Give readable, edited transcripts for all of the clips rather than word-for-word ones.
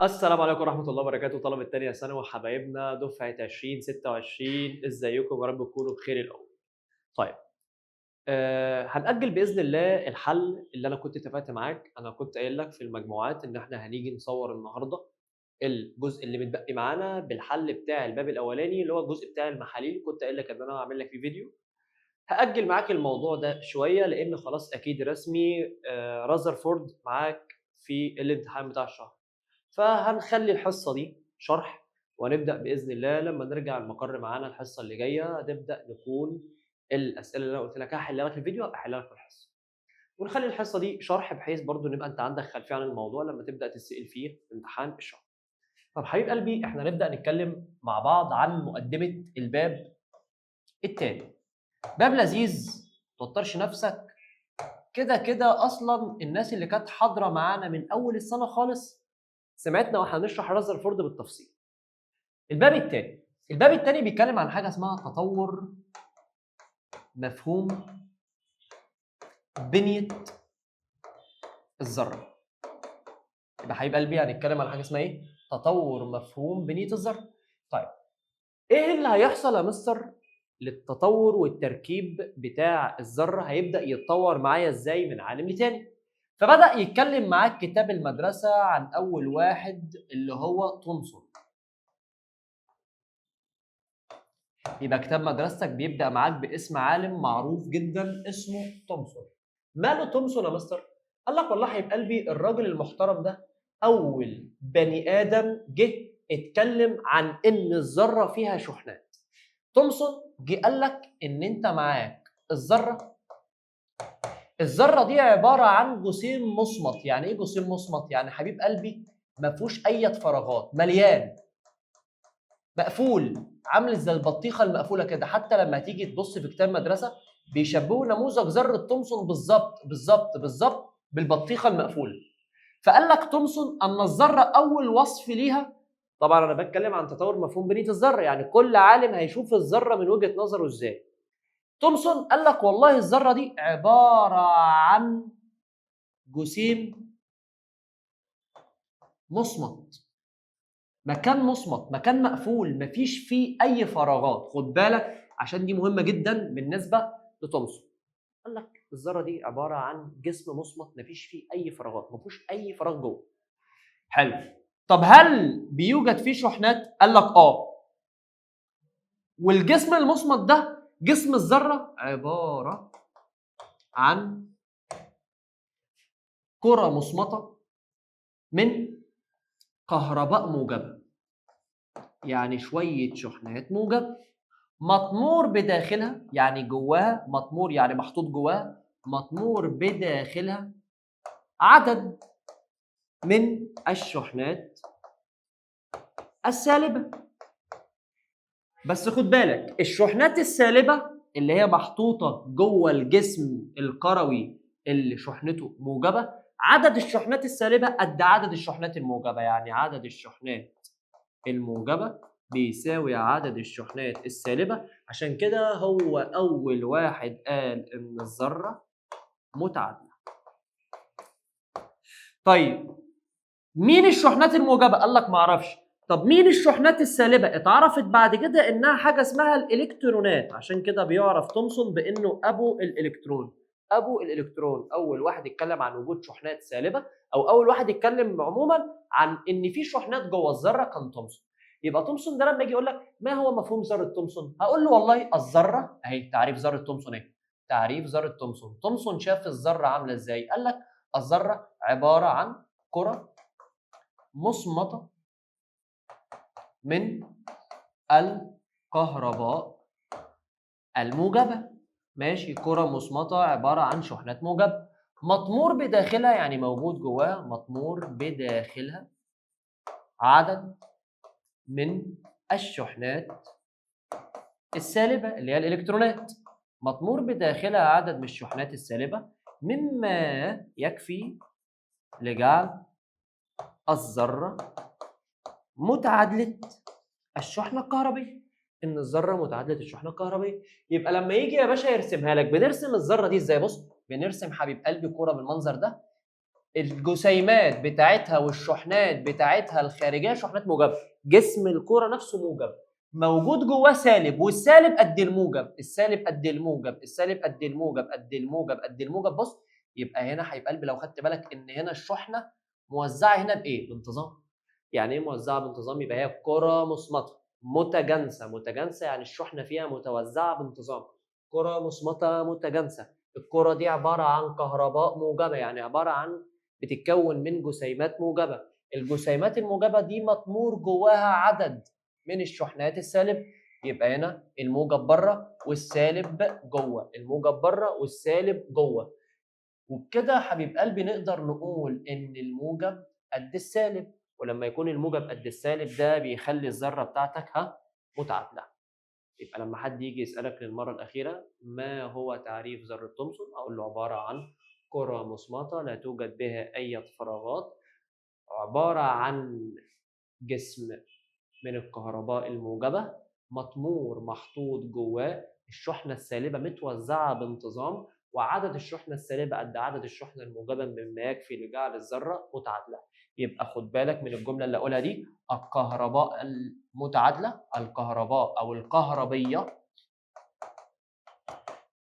السلام عليكم ورحمة الله وبركاته، طلبة تانية ثانوي وحبايبنا دفعة 2026. ازيكم؟ يا رب تكونوا بخير الأول. طيب هنأجل بإذن الله الحل اللي أنا كنت اتفقت معاك. أنا كنت قايل لك في المجموعات إن إحنا هنيجي نصور النهارده الجزء اللي متبقي معانا بالحل بتاع الباب الأولاني اللي هو الجزء بتاع المحاليل. كنت قايل لك إن أنا هاعمل لك فيه فيديو. هأجل معاك الموضوع ده شوية لأن خلاص أكيد رسمي رازرفورد معاك في الامتحان بتاع الشهر. فهنخلّي الحصة دي شرح، وهنبدأ بإذن الله لمّا نرجع المقر معانا الحصة اللي جاية، هنبدأ نكون الأسئلة اللي أنا قُلت لك هاحلها لك في الفيديو هابقى أحلها لك في الحصة، ونخلّي الحصة دي شرح بحيث برضه نبقى أنت عندك خلفية عن الموضوع لمّا تبدأ تتسأل فيه في امتحان الشهر. طب حبيب قلبي إحنا هنبدأ نتكلم مع بعض عن مقدمة الباب التاني. باب لذيذ، ما توتّرش نفسك، كده أصلًا الناس اللي كانت حاضرة معانا من أول السنة خالص سمعتنا وإحنا بنشرح رذرفورد بالتفصيل. الباب التاني بيتكلم عن حاجة اسمها تطور مفهوم بنية الذرة. يبقى حبيب قلبي هنتكلم عن حاجة اسمها إيه؟ تطور مفهوم بنية الذرة. طيب إيه اللي هيحصل يا مستر للتطور والتركيب بتاع الذرة؟ هيبدأ يتطور معايا إزاي من عالم لتاني؟ فبدأ يتكلم معاك كتاب المدرسة عن أول واحد اللي هو تومسون. يبقى كتاب مدرستك بيبدأ معاك باسم عالم معروف جدا اسمه تومسون. ماله تومسون يا مستر؟ قال لك والله حبيب قلبي الراجل المحترم ده أول بني آدم جه اتكلم عن إن الذرة فيها شحنات. تومسون جه قال لك إن أنت معاك الذرة دي عبارة عن جسيم مصمت. يعني إيه جسيم مصمت؟ يعني حبيب قلبي ما فيهوش أي فراغات، مليان، مقفول، عامل زي البطيخه المقفوله كده. حتى لما تيجي تبص في كتاب مدرسه بيشبهوا نموذج ذره تومسون بالظبط بالبطيخه المقفوله. فقال لك تومسون ان الذره اول وصف ليها، طبعا انا بتكلم عن تطور مفهوم بنيه الذره، يعني كل عالم هيشوف الذره من وجهه نظره ازاي. تومسون قال لك والله الذره دي عباره عن جسيم مصمت، مكان مصمت، مكان مقفول، مفيش فيه اي فراغات. خد بالك عشان دي مهمه جدا بالنسبه لتومسون. قال لك الذره دي عباره عن جسم مصمت مفيش فيه اي فراغات، مفيهوش اي فراغ جوه. حلو. طب هل بيوجد فيه شحنات؟ قال لك والجسم المصمت ده جسم الذره عباره عن كره مصمته من كهرباء موجبه، يعني شويه شحنات موجبه مطمور بداخلها، يعني جواها مطمور، يعني محطوط جواها مطمور بداخلها عدد من الشحنات السالبة. بس خد بالك الشحنات السالبة اللي هي محطوطة جوه الجسم الكروي اللي شحنته موجبة، عدد الشحنات السالبة قد عدد الشحنات الموجبة، يعني عدد الشحنات الموجبة بيساوي عدد الشحنات السالبة. عشان كده هو أول واحد قال إن الذرة متعادلة. طيب مين الشحنات الموجبة؟ قال لك معرفش. طب مين الشحنات السالبة؟ اتعرفت بعد كده إنها حاجة اسمها الإلكترونات. عشان كده بيعرف تومسون بإنه أبو الإلكترون. أبو الإلكترون أول واحد يتكلم عن وجود شحنات سالبة، أو أول واحد يتكلم عموما عن إن في شحنات جوه الذرة كان تومسون. يبقى تومسون ده لما يجي يقول لك ما هو مفهوم ذرة تومسون؟ هقول له والله الذرة أهي تعريف ذرة تومسون أهي. تعريف ذرة تومسون. تومسون شاف الذرة عاملة إزاي؟ قال لك الذرة عبارة عن كرة مصمتة من الكهرباء الموجبة. ماشي، كرة مصمتة عبارة عن شحنات موجبة مطمور بداخلها، يعني موجود جواها مطمور بداخلها عدد من الشحنات السالبة اللي هي الإلكترونات. مطمور بداخلها عدد من الشحنات السالبة مما يكفي لجعل الذرة متعادلة الشحنة الكهربية. ان الذره متعادله الشحنه الكهربيه. يبقى لما يجي يا باشا يرسمها لك بنرسم الذره دي ازاي؟ بص بنرسم حبيب قلبي كوره بالمنظر ده. الجسيمات بتاعتها والشحنات بتاعتها الخارجيه شحنات موجبه، جسم الكره نفسه موجب، موجود جواه سالب، والسالب قد الموجب، السالب قد الموجب، السالب قد الموجب قد الموجب قد الموجب. بص، يبقى هنا هيبقى قلبي لو خدت بالك ان هنا الشحنه موزعه هنا بايه؟ بانتظام. يعني ايه موزعه بانتظام؟ يبقى هي كره مصمته متجانسه، متجانسه يعني الشحنه فيها متوزعه بانتظام. كره مصمته متجانسه، الكره دي عباره عن كهرباء موجبه، يعني عباره عن بتتكون من جسيمات موجبه. الجسيمات الموجبه دي مطمور جواها عدد من الشحنات السالب، يبقى هنا الموجب بره والسالب جوه، الموجب بره والسالب جوه. وبكده حبيب قلبي نقدر نقول ان الموجب قد السالب، ولما يكون الموجب قد السالب ده بيخلي الذره بتاعتك متعادله. يبقى لما حد يجي يسالك للمره الاخيره ما هو تعريف ذره تومسون، اقول له عباره عن كره مصمته لا توجد بها اي فراغات، عباره عن جسم من الكهرباء الموجبه مطمور محطوط جواه الشحنه السالبه متوزعه بانتظام، وعدد الشحنه السالبه قد عدد الشحنه الموجبه مما يكفي لجعل الذره متعادله. يبقى خد بالك من الجمله اللي اقولها دي، الكهرباء المتعادله، الكهرباء او الكهربيه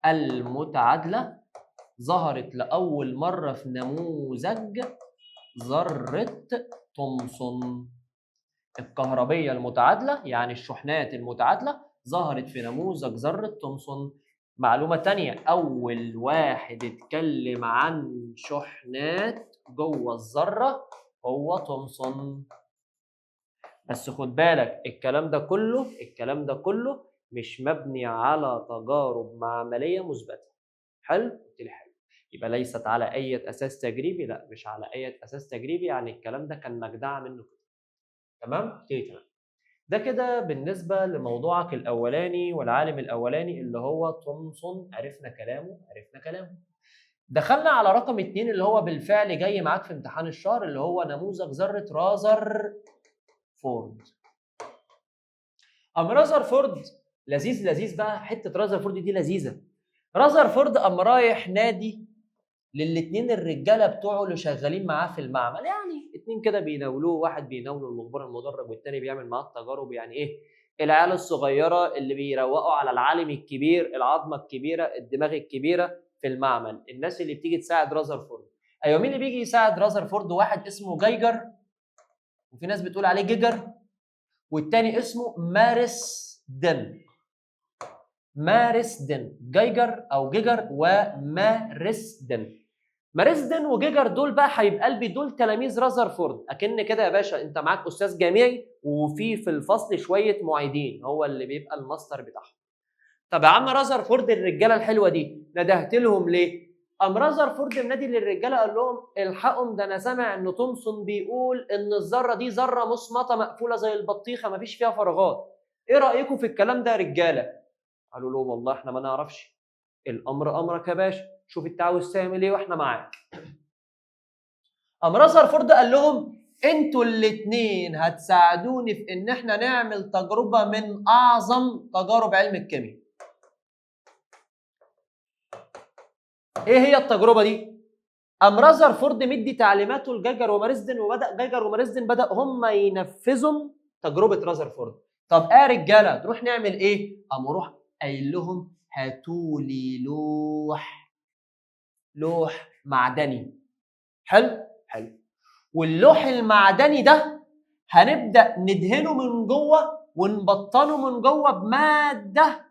المتعادله ظهرت لاول مره في نموذج ذره تومسون. الكهربية المتعادلة يعني الشحنات المتعادلة ظهرت في نموذج ذرة تومسون. معلومة تانية، أول واحد اتكلم عن شحنات جوه الذرة هو تومسون. بس خد بالك الكلام ده كله مش مبني على تجارب معملية مثبتة. حلو؟ قلت لي حلو. يبقى ليست على أي أساس تجريبي، لا مش على أي أساس تجريبي، يعني الكلام ده كان مجدعة منه كده. تمام؟ تمام. ده كده بالنسبة لموضوعك الأولاني والعالم الأولاني اللي هو تومسون، عرفنا كلامه. دخلنا على رقم 2 اللي هو بالفعل جاي معاك في امتحان الشهر، اللي هو نموذج ذرة رازرفورد. رازرفورد لذيذ بقى، حتة رازرفورد دي لذيذة. رازرفورد رايح نادي للاتنين الرجاله بتوعه اللي شغالين معاه في المعمل، يعني اتنين كده بيناولوه، واحد بيناوله المخبر المدرج والتاني بيعمل معاه التجارب. يعني ايه؟ العيال الصغيره اللي بيروقوا على العالم الكبير، العظمه الكبيره، الدماغ الكبيره في المعمل، الناس اللي بتيجي تساعد رازرفورد. ايوه، مين اللي بيجي يساعد رازرفورد؟ واحد اسمه جايجر، وفي ناس بتقول عليه جيجر، والتاني اسمه مارسدن. جايجر او جيجر ومارسدن. مارسدن وجيجر دول بقى حبيب قلبي دول تلاميذ رازرفورد. اكن كده يا باشا انت معاك استاذ جامعي وفي الفصل شويه معيدين، هو اللي بيبقى الماستر بتاعهم. طب يا عم رازرفورد الرجاله الحلوه دي ندهت لهم ليه؟ قام رازرفورد منادي للرجاله قال لهم الحقهم، ده انا سامع ان تومسون بيقول ان الذره دي ذره مصمته مقفوله زي البطيخه مفيش فيها فراغات. ايه رايكم في الكلام ده يا رجاله؟ قالوا له والله احنا ما نعرفش. الامر امرك يا باشا، شوف انت عاوز تعمل ايه واحنا معاك. قام رازرفورد قال لهم انتوا الاثنين هتساعدوني في ان احنا نعمل تجربه من اعظم تجارب علم الكيمياء. ايه هي التجربه دي؟ قام رازرفورد مدي تعليماته لجاجر ومارسدن، وبدا جاجر ومارسدن هم ينفذوا تجربه رازرفورد. طب يا رجاله نروح نعمل ايه؟ قام روح قايل لهم هاتوا لي لوح معدني. حلو. واللوح المعدني ده هنبدا ندهنه من جوه ونبطنه من جوه بماده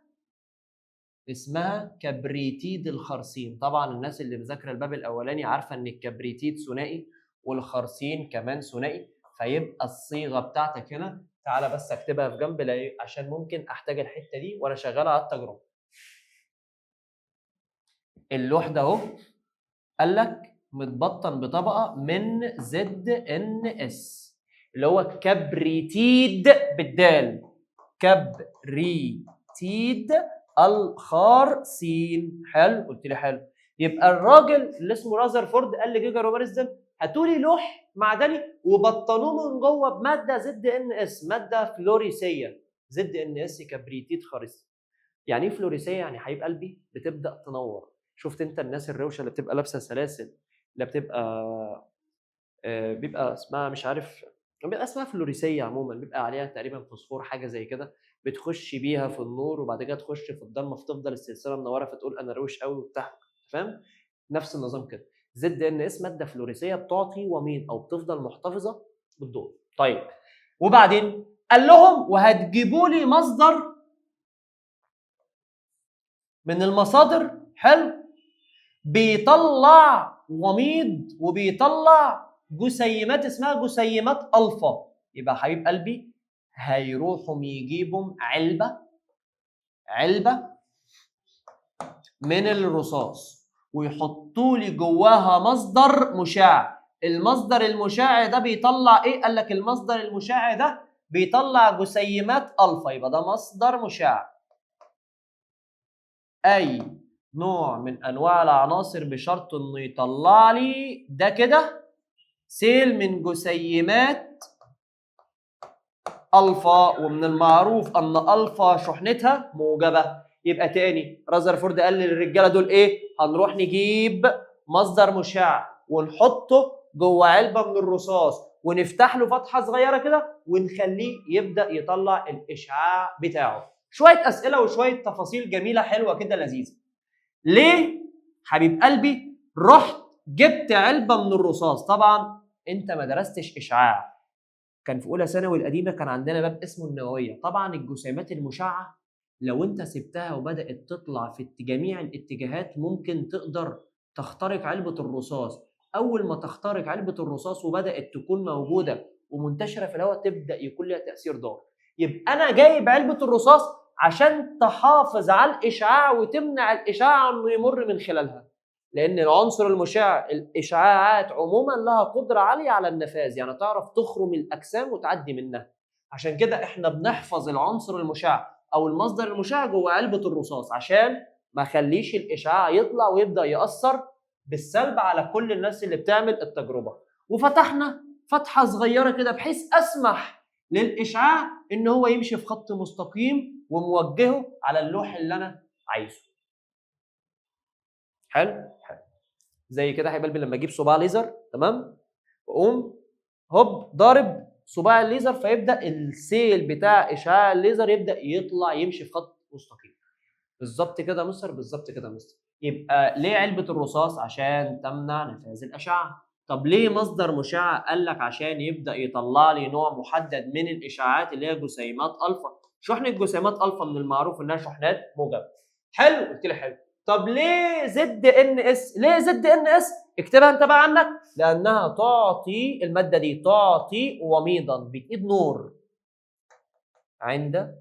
اسمها كبريتيد الخرسين. طبعا الناس اللي مذاكره الباب الاولاني عارفه ان الكبريتيد ثنائي والخرسين كمان ثنائي، فيبقى الصيغه بتاعتك هنا، تعالى بس اكتبها في جنب عشان ممكن احتاج الحته دي وانا شغال على التجربه. اللوح ده اهو قال لك متبطن بطبقه من زد ان اس اللي هو كبريتيد بالدال، كبريتيد الخرسين. حلو، قلت لي حلو. يبقى الراجل اللي اسمه رازرفورد قال لجيجر ومارسدن هاتوا لي لوح معدني وبطنوه من جوه بماده زد ان اس، ماده فلوريسيه. زد ان اس كبريتيد خرسي. يعني ايه فلوريسيه؟ يعني حبيب قلبي بتبدا تنور. شفت انت الناس الروشه اللي بتبقى لابسه سلاسل، اللي بتبقى بيبقى اسمها مش عارف، بيبقى اسمها فلوريسيه عموما، بيبقى عليها تقريبا فوسفور حاجه زي كده، بتخش بيها في النور وبعد كده تخش في الضلمه فتفضل السلسله منوره فتقول انا روش قوي وبتاع، فاهم؟ نفس النظام كده. زد ان اس ماده فلوريسيه بتعطي وميض او بتفضل محتفظه بالضوء. طيب وبعدين قال لهم وهتجيبوا لي مصدر من المصادر حلو بيطلع وميض وبيطلع جسيمات اسمها جسيمات الفا. يبقى حبيب قلبي هيروحوا يجيبوا علبه من الرصاص ويحطوا لي جواها مصدر مشع. المصدر المشع ده بيطلع ايه؟ قال لك المصدر المشع ده بيطلع جسيمات الفا، يبقى ده مصدر مشع. اي نوع من انواع العناصر بشرط انه يطلع لي ده كده سيل من جسيمات الفا، ومن المعروف ان الفا شحنتها موجبه. يبقى تاني رذرفورد قال للرجاله دول ايه؟ هنروح نجيب مصدر مشع ونحطه جوه علبه من الرصاص ونفتح له فتحه صغيره كده ونخليه يبدا يطلع الاشعاع بتاعه. شويه اسئله وشويه تفاصيل جميله حلوه كده لذيذه. ليه حبيب قلبي رحت جبت علبه من الرصاص؟ طبعا انت ما درستش اشعاع. كان في اولى ثانوي القديمه كان عندنا باب اسمه النوويه. طبعا الجسيمات المشعه لو انت سبتها وبدات تطلع في جميع الاتجاهات ممكن تقدر تخترق علبه الرصاص. اول ما تخترق علبه الرصاص وبدات تكون موجوده ومنتشره في الهواء تبدا يكون لها تاثير ضار. يبقى انا جايب علبه الرصاص عشان تحافظ على الاشعاع وتمنع الاشعاع انه يمر من خلالها، لان العنصر المشع الاشعاعات عموما لها قدره عاليه على النفاذ، يعني تعرف تخرم الاجسام وتعدي منها. عشان كده احنا بنحفظ العنصر المشع او المصدر المشع جوه علبه الرصاص عشان ما خليش الاشعاع يطلع ويبدا ياثر بالسلب على كل الناس اللي بتعمل التجربه. وفتحنا فتحه صغيره كده بحيث اسمح للاشعاع ان هو يمشي في خط مستقيم وموجهه على اللوح اللي انا عايزه. حلو؟ زي كده حبيب قلبي لما اجيب صباع ليزر، تمام، واقوم هوب ضارب صباع الليزر فيبدا السيل بتاع اشعاع الليزر يبدا يطلع يمشي في خط مستقيم. بالظبط كده يا مستر، بالظبط كده يا مستر. يبقى ليه علبه الرصاص؟ عشان تمنع نفاذ الاشعه. طب ليه مصدر مشع؟ قال لك عشان يبدا يطلع لي نوع محدد من الاشعاعات اللي هي جسيمات الفا. شحنه جسيمات الفا من المعروف انها شحنات موجبه. حلو؟ قلت لي حلو. طب ليه زد ان اس؟ ليه زد ان اس؟ اكتبها انت بقى عندك. لانها تعطي، الماده دي تعطي وميضا بايد نور عند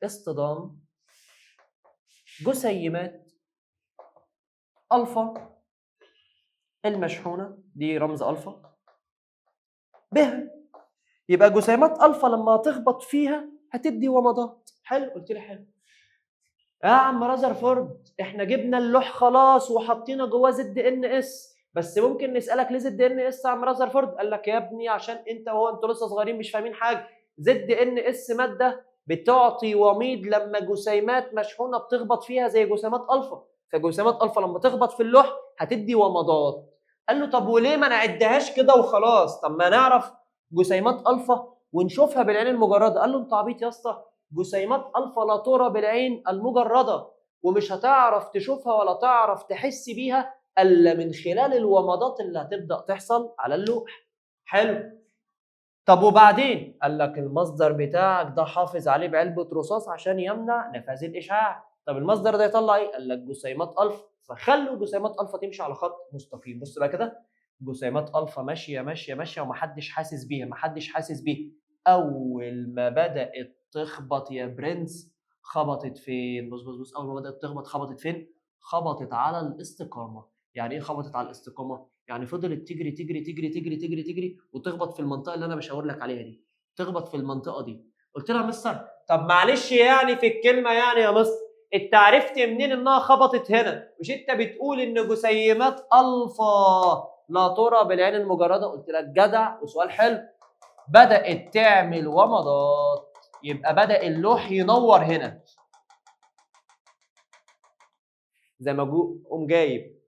اصطدام جسيمات الفا المشحونه، دي رمز الفا بها. يبقى جسيمات الفا لما تخبط فيها هتدي ومضات. حلو؟ قلت لي حلو. يا عم رذرفورد احنا جبنا اللوح خلاص وحطينا جواه زد ان اس، بس ممكن نسالك ليه زد ان اس يا عم رذرفورد؟ قال لك يا ابني عشان انت وهو انتوا لسه صغيرين مش فاهمين حاجه. زد ان اس ماده بتعطي وميض لما جسيمات مشحونه بتخبط فيها زي جسيمات الفا، فجسيمات الفا لما تخبط في اللوح هتدي ومضات. قال له طب وليه ما نعدهاش كده وخلاص؟ طب ما نعرف جسيمات الفا ونشوفها بالعين المجرده. قال له انت عبيط يا اسطى، جسيمات الفا لا ترى بالعين المجرده ومش هتعرف تشوفها ولا تعرف تحس بيها الا من خلال الومضات اللي هتبدا تحصل على اللوح. حلو. طب وبعدين؟ قال لك المصدر بتاعك ده حافظ عليه بعلبه رصاص عشان يمنع نفاذ الاشعاع. طب المصدر ده يطلع ايه؟ قال لك جسيمات الفا، فخلوا جسيمات الفا تمشي على خط مستقيم. بص بقى كده، جسيمات الفا ماشيه ماشيه ماشيه ومحدش حاسس بيها، محدش حاسس بيها. اول ما بدات تخبط يا برنس خبطت فين؟ بص بص بص، اول ما بدات تخبط خبطت فين؟ خبطت على الاستقامه. يعني ايه خبطت على الاستقامه؟ يعني فضلت تجري تجري تجري تجري تجري تجري وتخبط في المنطقه اللي انا بشاور لك عليها دي، تخبط في المنطقه دي. قلت لها مستر طب معلش يعني في الكلمه يعني يا مستر انت عرفت منين انها خبطت هنا؟ مش انت بتقول ان جسيمات الفا لا ترى بالعين المجرده؟ قلت لك جدع وسؤال حلو. بدات تعمل ومضات، يبقى بدا اللوح ينور هنا زي ما قوم جايب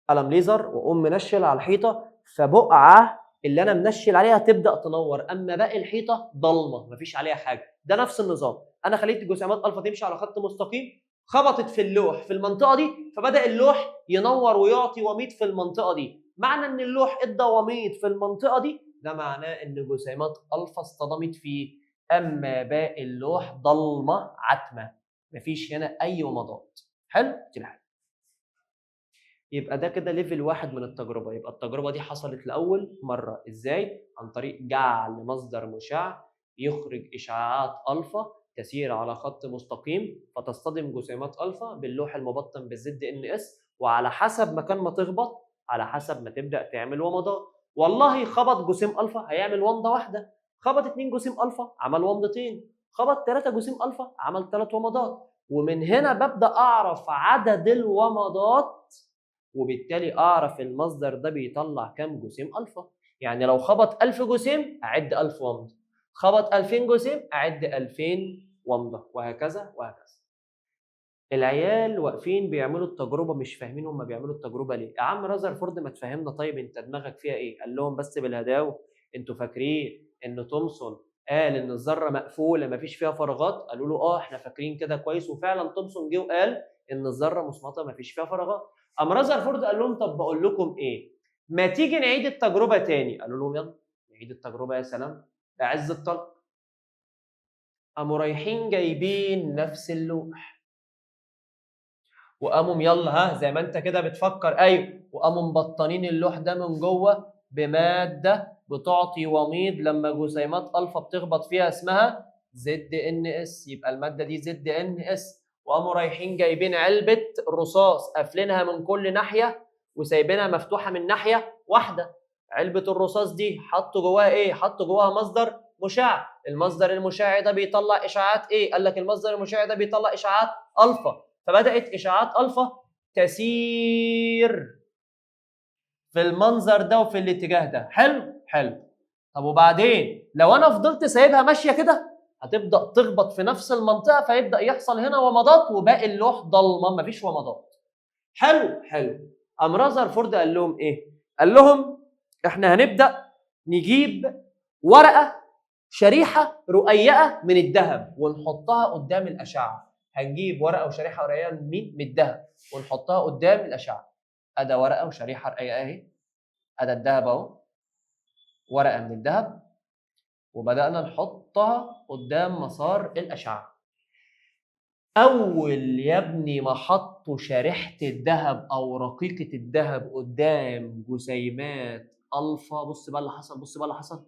قلم ليزر وقوم منشل على الحيطه فبقعه اللي انا منشل عليها تبدا تنور، اما باقي الحيطه ضلمه مفيش عليها حاجه. ده نفس النظام، انا خليت جسيمات الفا تمشي على خط مستقيم، خبطت في اللوح في المنطقه دي، فبدا اللوح ينور ويعطي وميض في المنطقه دي. معنى ان اللوح ادى وميض في المنطقه دي ده معناه ان جسيمات الفا اصطدمت فيه. اما باقي اللوح ضلمه عتمه، مفيش هنا اي ومضات. حلو دي الحاجه. يبقى ده كده ليفل واحد من التجربه. يبقى التجربه دي حصلت لاول مره ازاي؟ عن طريق جعل مصدر مشع يخرج اشعاعات الفا تسير على خط مستقيم فتصطدم جسيمات الفا باللوح المبطن بالزد ان اس، وعلى حسب مكان ما تخبط على حسب ما تبدا تعمل ومضات. والله خبط جسيم الفا هيعمل ومضه واحده، خبط 2 جسيم الفا عمل ومضتين، خبط 3 جسيم الفا عمل 3 ومضات. ومن هنا ببدا اعرف عدد الومضات، وبالتالي اعرف المصدر ده بيطلع كام جسيم الفا. يعني لو خبط 1000 جسيم اعد 1000 ومضه، خبط 2000 جسيم اعد 2000 ومضه، وهكذا وهكذا. العيال واقفين بيعملوا التجربه مش فاهمين هم بيعملوا التجربه ليه. يا عم رذرفورد ما تفهمنا، طيب انت دماغك فيها ايه؟ قال لهم بس بالهداوه، انتوا فاكرين ان تومسون قال ان الذره مقفوله ما فيش فيها فراغات؟ قالوا له اه احنا فاكرين كده كويس، وفعلا تومسون جه وقال ان الذره مصمطه ما فيش فيها فراغات. اما رذرفورد قال لهم طب بقول لكم ايه، ما تيجي نعيد التجربه تاني. قالوا لهم يلا نعيد التجربه. يا سلام اعز الطلب. قاموا رايحين جايبين نفس اللوح وقاموا يلا ها زي ما انت كده بتفكر ايوه، وقاموا مبطنين اللوح ده من جوه بماده بتعطي وميض لما جسيمات الفا بتخبط فيها اسمها زد ان اس. يبقى الماده دي زد ان اس. وقاموا رايحين جايبين علبه الرصاص قافلينها من كل ناحيه وسايبينها مفتوحه من ناحيه واحده. علبه الرصاص دي حطوا جواها ايه؟ حطوا جواها مصدر مشع. المصدر المشع ده بيطلع اشعاعات ايه؟ قال لك المصدر المشع ده بيطلع اشعاعات الفا. فبدات اشعاعات الفا تسير في المنظر ده وفي الاتجاه ده. حلو حلو. طب وبعدين لو انا فضلت سايبها ماشيه كده هتبدا تخبط في نفس المنطقه فيبدا يحصل هنا ومضات وباقي اللوح ضلمه مفيش ومضات. حلو حلو. قام رذرفورد قال لهم ايه؟ قال لهم احنا هنبدا نجيب ورقه شريحه رقيقه من الذهب ونحطها قدام الاشعه. هنجيب ورقه وشريحه رقيقه من مين؟ من الذهب، ونحطها قدام الاشعه. ادي ورقه وشريحه رقيقه اهي، ادي الذهب اهو، ورقه من الذهب، وبدانا نحطها قدام مسار الاشعه. اول يا ابني ما حطوا شريحه الذهب او رقيقه الذهب قدام جسيمات الفا، بص بقى اللي حصل، بص بقى اللي حصل.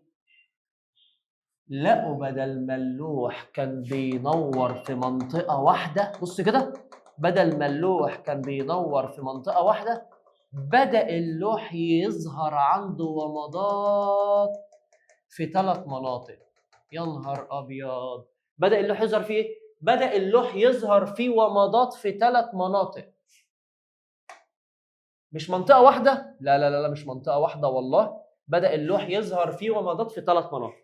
لقوا بدل ما اللوح كان بينور في منطقة واحدة، بص كده، بدل ما اللوح كان بينور في منطقة واحدة بدأ اللوح يظهر عنده ومضات في 3 مناطق. يا نهار أبيض. بدأ اللوح يظهر فيه إيه؟ بدأ اللوح يظهر فيه ومضات في 3 مناطق. مش منطقة واحدة، لا لا لا مش منطقة واحدة والله، بدأ اللوح يظهر فيه ومضات في 3 مناطق.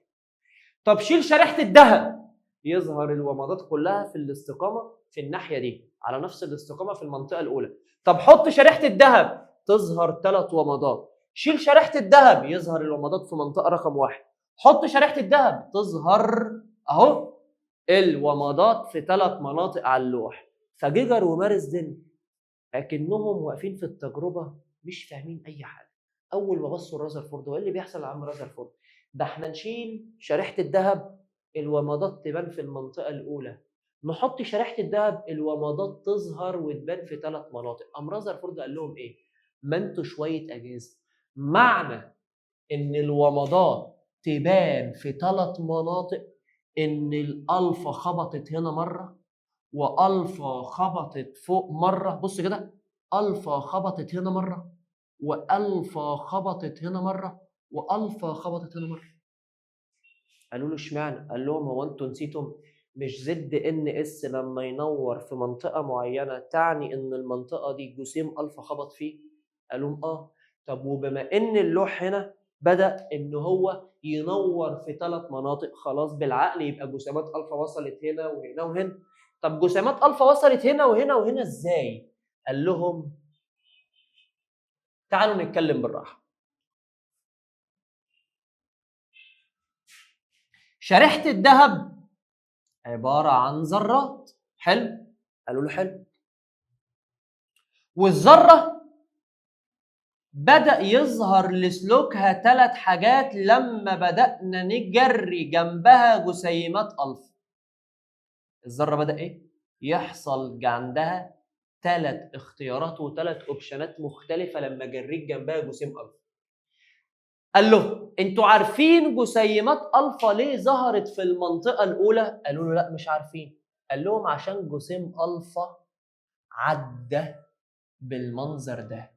طب شيل شريحه الذهب يظهر الومضات كلها في الاستقامه في الناحيه دي على نفس الاستقامه في المنطقه الاولى. طب حط شريحه الذهب تظهر 3 ومضات. شيل شريحه الذهب يظهر الومضات في منطقه رقم 1. حط شريحه الذهب تظهر اهو الومضات في 3 مناطق على اللوح. فجيجر ومارسدن اكنهم واقفين في التجربه مش فاهمين اي حاجه. اول ما بصوا لرذرفورد، هو ايه اللي بيحصل يا عم رذرفورد؟ ده احنا نشيل شريحه الذهب الومضات تبان في المنطقه الاولى، نحط شريحه الذهب الومضات تظهر وتبان في 3 مناطق. قام رذرفورد قال لهم ايه؟ ما انتوا شويه اجهزه. معنى ان الومضات تبان في 3 مناطق ان الالفا خبطت هنا مره والفا خبطت فوق مره، بص كده، الفا خبطت هنا مره والفا خبطت هنا مره والفا خبطت هنا مره. قالوا له اشمعنى؟ قال لهم هو انتوا نسيتم مش زد ان اس لما ينور في منطقه معينه تعني ان المنطقه دي جسيم الفا خبط فيه؟ قالوا لهم اه. طب وبما ان اللوح هنا بدا ان هو ينور في 3 مناطق، خلاص بالعقل يبقى جسيمات الفا وصلت هنا وهنا وهنا. طب جسيمات الفا وصلت هنا وهنا وهنا ازاي؟ قال لهم تعالوا نتكلم بالراحه. شريحة الذهب عبارة عن ذرات. حلو؟ قالوا له حلو. والذرة بدأ يظهر لسلوكها 3 حاجات لما بدأنا نجري جنبها جسيمات ألفا. الذرة بدأ إيه؟ يحصل عندها 3 اختيارات و3 اوبشنات مختلفة لما جريت جنبها جسيم ألفا. قال له انتوا عارفين جسيمات ألفا ليه ظهرت في المنطقة الأولى؟ قالوا له لا مش عارفين. قال لهم عشان جسيم ألفا عدى بالمنظر ده.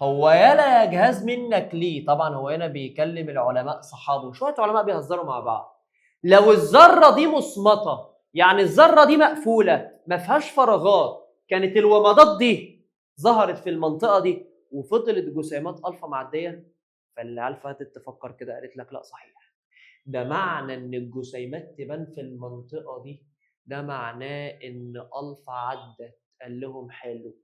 هو يالا يا جهاز منك ليه؟ طبعا هو هنا بيكلم العلماء صحابه، شوية علماء بيهزروا مع بعض. لو الذرة دي مصمتة، يعني الذرة دي مقفولة ما فيهاش فراغات، كانت الومضات دي ظهرت في المنطقة دي وفضلت جسيمات ألفا معدية، فاللي ألفا تفكر كده قالت لك لا صحيح، ده معنى إن الجسيمات تبان في المنطقة دي، ده معناه إن ألفا عدت. قال لهم حلو،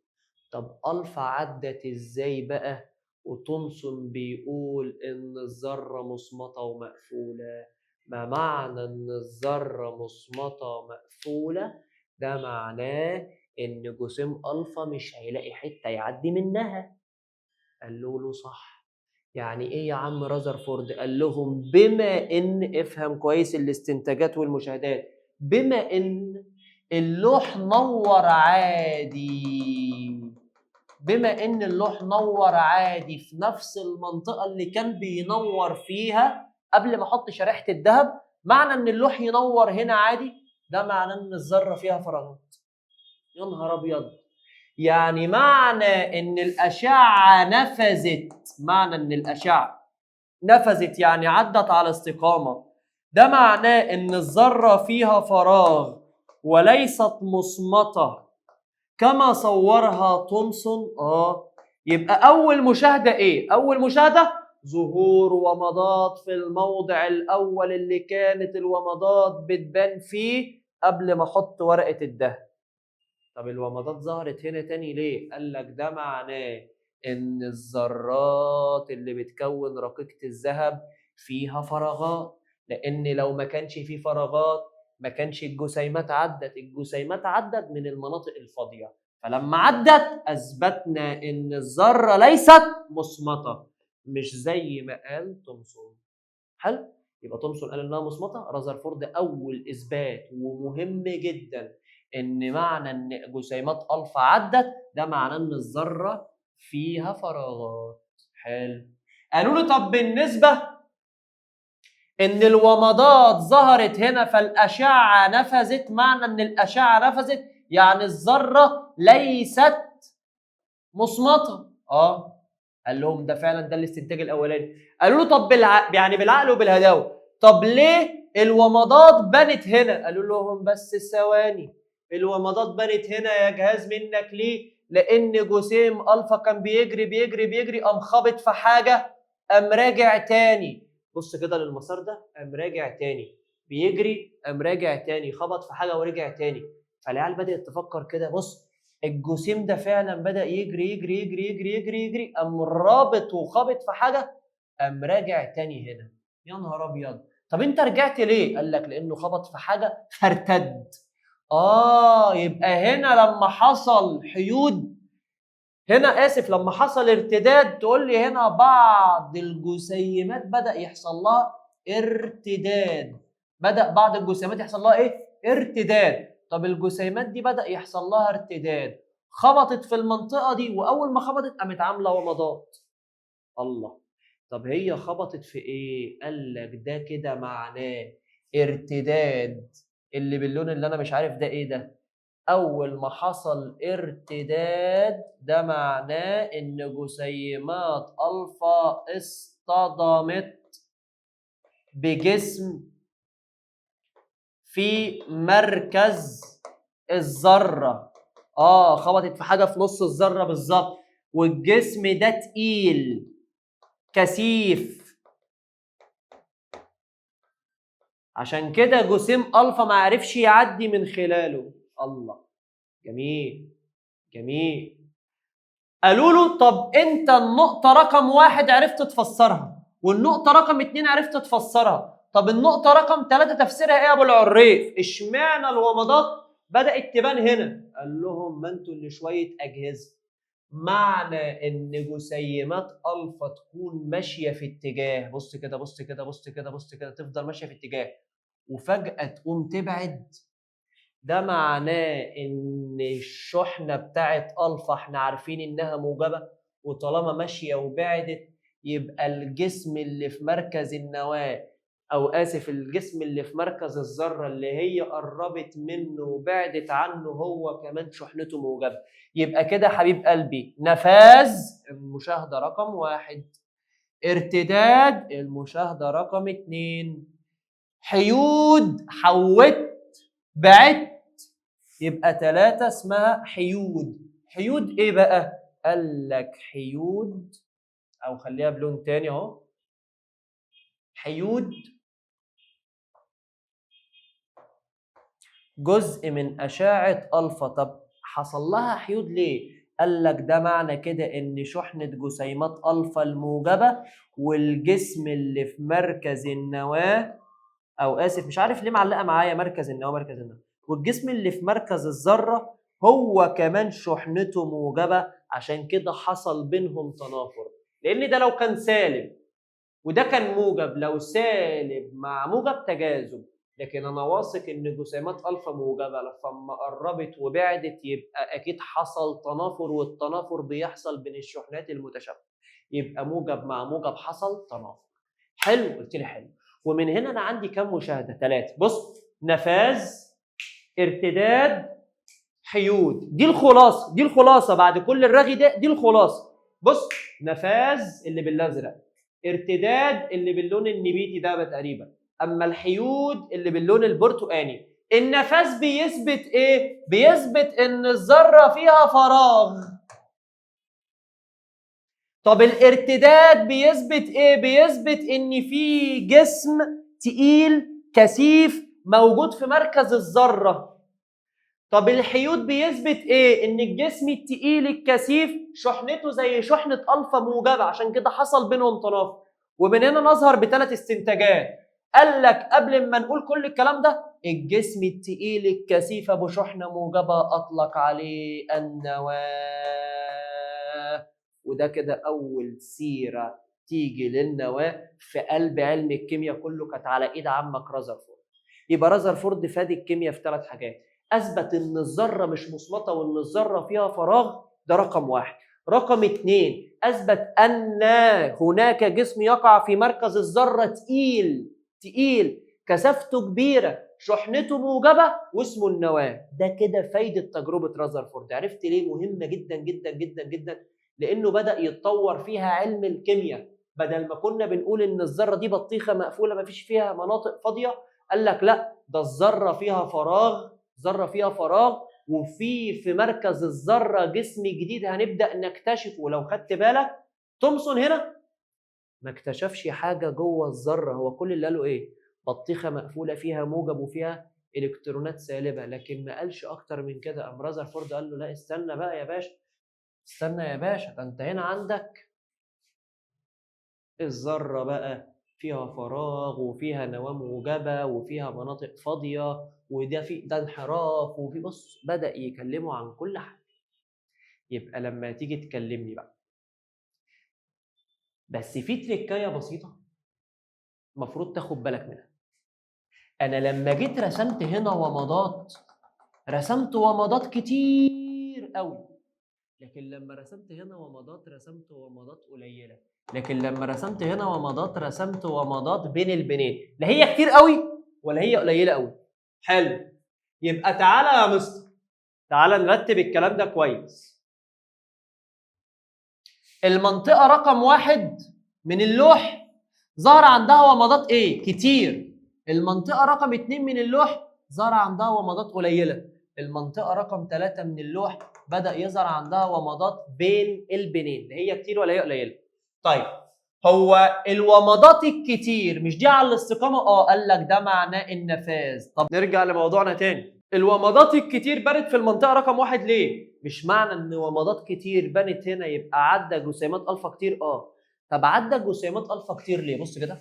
طب ألفا عدت إزاي بقى؟ وتومسون بيقول إن الذرة مصمتة ومقفولة. ما معنى إن الذرة مصمتة ومقفولة؟ ده معناه إن جسيم ألفا مش هيلاقي حتة يعدي منها. قال له صح. يعني إيه يا عم رذرفورد؟ قال لهم بما إن، افهم كويس الاستنتاجات والمشاهدات، بما إن اللوح نور عادي، بما إن اللوح نور عادي في نفس المنطقة اللي كان بينور فيها قبل ما أحط شريحة الذهب، معنى إن اللوح ينور هنا عادي، ده معناه إن الذرة فيها فراغات. يا نهار أبيض! يعني معنى إن الأشعة نفذت، معنى إن الأشعة نفذت يعني عدت على استقامة، ده معناه إن الذرة فيها فراغ وليست مصمتة كما صورها تومسون. يبقى أول مشاهدة إيه؟ أول مشاهدة ظهور ومضات في الموضع الأول اللي كانت الومضات بتبان فيه قبل ما أحط ورقة الدهب. طب الومضات ظهرت هنا تاني ليه؟ قال لك ده معناه إن الذرات اللي بتكون رقيقة الذهب فيها فراغات، لأن لو ما كانش فيه فراغات ما كانش الجسيمات عدت. الجسيمات عدت من المناطق الفاضية، فلما عدت أثبتنا إن الذرة ليست مصمتة، مش زي ما قال تومسون. حلو؟ يبقى تومسون قال إنها مصمتة، رذرفورد أول إثبات ومهم جدا إن معنى إن جسيمات ألفا عدت ده معناه إن الذرة فيها فراغات. حلو. قالوا له طب بالنسبة إن الومضات ظهرت هنا فالأشعة نفذت، معنى إن الأشعة نفذت يعني الذرة ليست مصمتة. قال لهم ده فعلا ده الاستنتاج الأولاني. قالوا له طب يعني بالعقل وبالهداوة، طب ليه الومضات بنت هنا؟ قالوا لهم بس ثواني، الومضات بنت هنا يا جهاز منك ليه؟ لأن جسيم ألفا كان بيجري بيجري بيجري، قام خابط في حاجة، قام راجع تاني. بص كده للمسار ده، قام راجع تاني، بيجري قام راجع تاني، خبط في حاجة ورجع تاني. فالعيال بدأت تفكر كده، بص الجسيم ده فعلا بدأ يجري يجري يجري يجري يجري يجري، قام رابط وخابط في حاجة، قام راجع تاني هنا. يا نهار أبيض! طب أنت رجعت ليه؟ قال لك لأنه خبط في حاجة فارتد. يبقى هنا لما حصل حيود، هنا آسف لما حصل ارتداد، تقول لي هنا بعض الجسيمات بدأ يحصل لها ارتداد. بدأ بعض الجسيمات يحصل لها إيه؟ ارتداد. طب الجسيمات دي بدأ يحصل لها ارتداد، خبطت في المنطقة دي، وأول ما خبطت قامت عاملة ومضات. الله! طب هي خبطت في إيه؟ قال لك ده كده معناه ارتداد. اللي باللون اللي أنا مش عارف ده إيه ده؟ أول ما حصل ارتداد ده معناه إن جسيمات ألفا اصطدمت بجسم في مركز الذرة. خبطت في حاجة في نص الذرة بالظبط، والجسم ده تقيل كثيف، عشان كده جسيم ألفا ما عرفش يعدي من خلاله. الله! جميل جميل. قالوا له طب انت النقطة رقم 1 عرفت تفسرها، والنقطة رقم 2 عرفت تفسرها، طب النقطة رقم 3 تفسيرها ايه يا ابو العريف؟ اشمعنى الومضات بدأت تبان هنا؟ قال لهم ما انتوا اللي شوية أجهزة. معنى ان جسيمات الفا تكون ماشية في اتجاه، بص كده بص كده بص كده بص كده، تفضل ماشية في اتجاه وفجأة تقوم تبعد، ده معناه ان الشحنة بتاعت الفا احنا عارفين انها موجبة، وطالما ماشية وبعدت يبقى الجسم اللي في مركز النواة، او اسف الجسم اللي في مركز الذره اللي هي قربت منه وبعدت عنه هو كمان شحنته موجبه. يبقى كده حبيب قلبي نفاذ المشاهده رقم 1، ارتداد المشاهده رقم 2، حيود حودت بعدت يبقى 3 اسمها حيود. حيود ايه بقى؟ قال لك حيود، او خليها بلون تاني اهو، حيود جزء من أشعة ألفا. طب حصل لها حيود ليه؟ قال لك ده معنى كده إن شحنة جسيمات ألفا الموجبة والجسم اللي في مركز النواة، أو آسف مش عارف ليه معلقة معايا مركز النواة مركز النواة، والجسم اللي في مركز الذرة هو كمان شحنته موجبة، عشان كده حصل بينهم تنافر. لأن ده لو كان سالب وده كان موجب، لو سالب مع موجب تجاذب، لكن انا واثق ان جسيمات الفا موجبه، فلما قربت وبعدت يبقى اكيد حصل تنافر، والتنافر بيحصل بين الشحنات المتشابهه، يبقى موجب مع موجب حصل تنافر. حلو، قلت لي حلو. ومن هنا انا عندي كام مشاهده؟ 3. بص، نفاذ، ارتداد، حيود. دي الخلاصه، دي الخلاصه بعد كل الرغي ده، دي الخلاصه. بص، نفاذ اللي بالازرق، ارتداد اللي باللون النبيتي ده تقريبا، اما الحيود اللي باللون البرتقاني. النفاذ بيثبت ايه؟ بيثبت ان الذره فيها فراغ. طب الارتداد بيثبت ايه؟ بيثبت ان في جسم تقيل كثيف موجود في مركز الذره. طب الحيود بيثبت ايه؟ ان الجسم التقيل الكثيف شحنته زي شحنه الفا موجبه، عشان كده حصل بينهم تنافر. ومن هنا نظهر ب3 استنتاجات. قال لك قبل ما نقول كل الكلام ده، الجسم التقيل الكثيف ابو شحنه موجبه اطلق عليه النواه، وده كده اول سيره تيجي للنواه في قلب علم الكيمياء كله، كانت على ايد عمك رذرفورد. يبقى رذرفورد فاد الكيمياء في 3 حاجات: اثبت ان الذره مش مصمته وان الذره فيها فراغ، ده رقم 1. رقم 2، اثبت ان هناك جسم يقع في مركز الذره تقيل كثافته كبيره شحنته موجبه واسمه النواه. ده كده فايده تجربه رذرفورد. عرفت ليه مهمه جدا جدا جدا جدا؟ لانه بدا يتطور فيها علم الكيمياء. بدل ما كنا بنقول ان الذره دي بطيخه مقفوله ما فيش فيها مناطق فاضيه، قال لك لا، ده الذره فيها فراغ، ذره فيها فراغ، وفي مركز الذره جسم جديد هنبدا نكتشفه. ولو خدت بالك تومسون هنا ما اكتشفش حاجه جوه الذره، هو كل اللي قاله ايه؟ بطيخه مقفوله فيها موجب وفيها الكترونات سالبه، لكن ما قالش اكتر من كده. قام رذرفورد قال له لا استنى بقى يا باشا، استنى يا باشا، ده انت هنا عندك الذره بقى فيها فراغ وفيها نواه موجبه وفيها مناطق فاضيه، وده في ده انحراف، وفي بص بدأ يكلموا عن كل حاجه. يبقى لما تيجي تكلمني بقى، بس في تريكايه بسيطه المفروض تاخد بالك منها. انا لما جيت رسمت هنا ومضات، رسمت ومضات كتير قوي، لكن لما رسمت هنا ومضات رسمت ومضات قليله، لكن لما رسمت هنا ومضات رسمت ومضات بين البنين. لا هي كتير قوي ولا هي قليله قوي. حلو، يبقى تعالى يا مستر، تعالى نرتب الكلام ده كويس. المنطقه رقم 1 من اللوح ظهر عندها ومضات ايه؟ كتير. المنطقه رقم 2 من اللوح ظهر عندها ومضات قليله. المنطقه رقم 3 من اللوح بدا يظهر عندها ومضات بين البنين. هي كتير ولا هي قليله؟ طيب هو الومضات الكتير مش دي على الاستقامه؟ قال لك ده معناه النفاذ. طب نرجع لموضوعنا تاني. الومضات الكتير بانت في المنطقه رقم 1 ليه؟ مش معنى ان ومضات كتير بانت هنا يبقى عدى جسيمات الفا كتير. طب عدى جسيمات الفا كتير ليه؟ بص كده،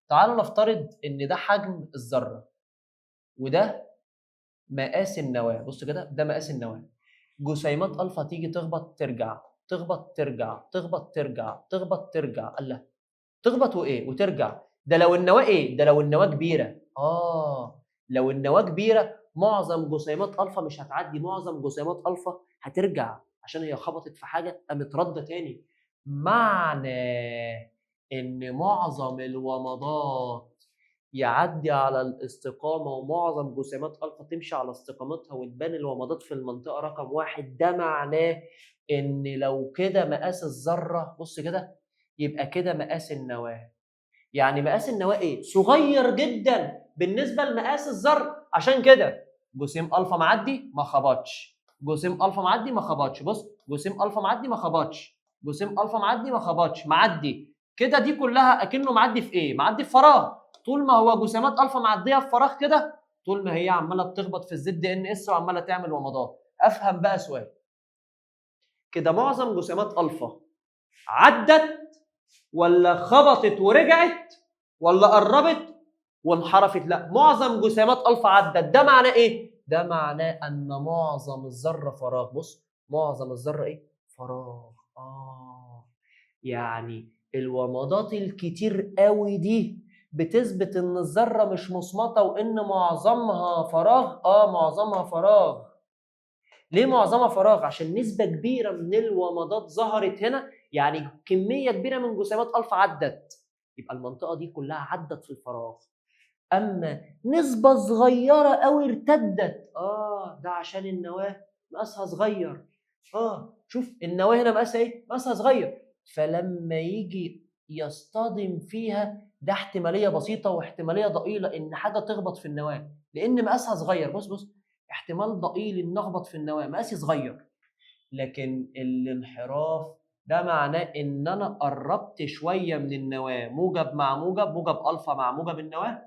تعالوا نفترض ان ده حجم الذره وده مقاس النواه. بص كده، ده مقاس النواه. جسيمات الفا تيجي تخبط ترجع، تخبط ترجع، تخبط ترجع، تخبط ترجع. الله، تخبط وايه وترجع. ده لو النواه ايه؟ ده لو النواه كبيره. لو النواه كبيره معظم جسيمات الفا مش هتعدي، معظم جسيمات الفا هترجع عشان هي خبطت في حاجه قامت رده تاني. معنى ان معظم الومضات يعدي على الاستقامه ومعظم جسيمات الفا تمشي على استقامتها وتبان الومضات في المنطقه رقم 1، ده معناه ان لو كده مقاس الذره، بص كده، يبقى كده مقاس النواه. يعني مقاس النواه ايه؟ صغير جدا بالنسبه لمقاس الذره. عشان كده جسيم الفا معدي ما خبطش، جسيم الفا معدي ما خبطش. بص، جسيم الفا معدي ما خبطش، جسيم الفا معدي ما خبطش، معدي كده. دي كلها اكنه معدي في ايه؟ معدي في فراغ. طول ما هو جسيمات الفا معديه في فراغ كده، طول ما هي عماله بتخبط في الزد ان اس وعماله تعمل ومضات. افهم بقى سؤال كده، معظم جسيمات الفا عدت ولا خبطت ورجعت ولا قربت وانحرفت؟ لا، معظم جسيمات الفا عدت. ده معناه ايه؟ ده معناه ان معظم الذره فراغ. بص، معظم الذره ايه؟ فراغ. يعني الومضات الكتير قوي دي بتثبت ان الذره مش مصمته وان معظمها فراغ. معظمها فراغ. ليه معظمها فراغ؟ عشان نسبة كبيرة من الومضات ظهرت هنا، يعني كمية كبيرة من جسيمات ألفا عدت، يبقى المنطقة دي كلها عدت في الفراغ. أما نسبة صغيرة أوي ارتدت، ده عشان النواة مقاسها صغير. شوف النواة هنا مقاسها إيه؟ مقاسها صغير، فلما يجي يصطدم فيها ده احتمالية بسيطة واحتمالية ضئيلة إن حاجة تخبط في النواة لأن مقاسها صغير. بص بص، احتمال ضئيل ان اخبط في النواه، مقاسي صغير. لكن الانحراف ده معناه ان انا قربت شويه من النواه، موجب مع موجب، موجب الفا مع موجب النواه،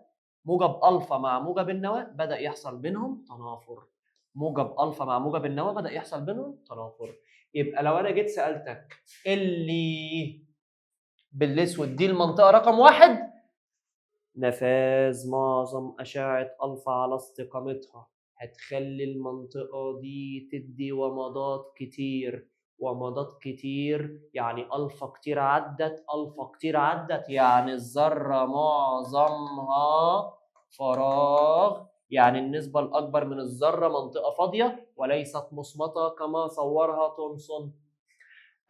موجب الفا مع موجب النواه بدا يحصل بينهم تنافر. موجب الفا مع موجب النواه بدا يحصل بينهم تنافر. يبقى لو انا جيت سالتك اللي بالاسود دي المنطقه رقم 1، نفاذ معظم أشعة ألفا على استقامتها هتخلي المنطقة دي تدي ومضات كتير. ومضات كتير يعني ألفا كتير عدت، ألفا كتير عدت يعني الذرة معظمها فراغ، يعني النسبة الأكبر من الذرة منطقة فاضية وليست مصمتة كما صورها تومسون.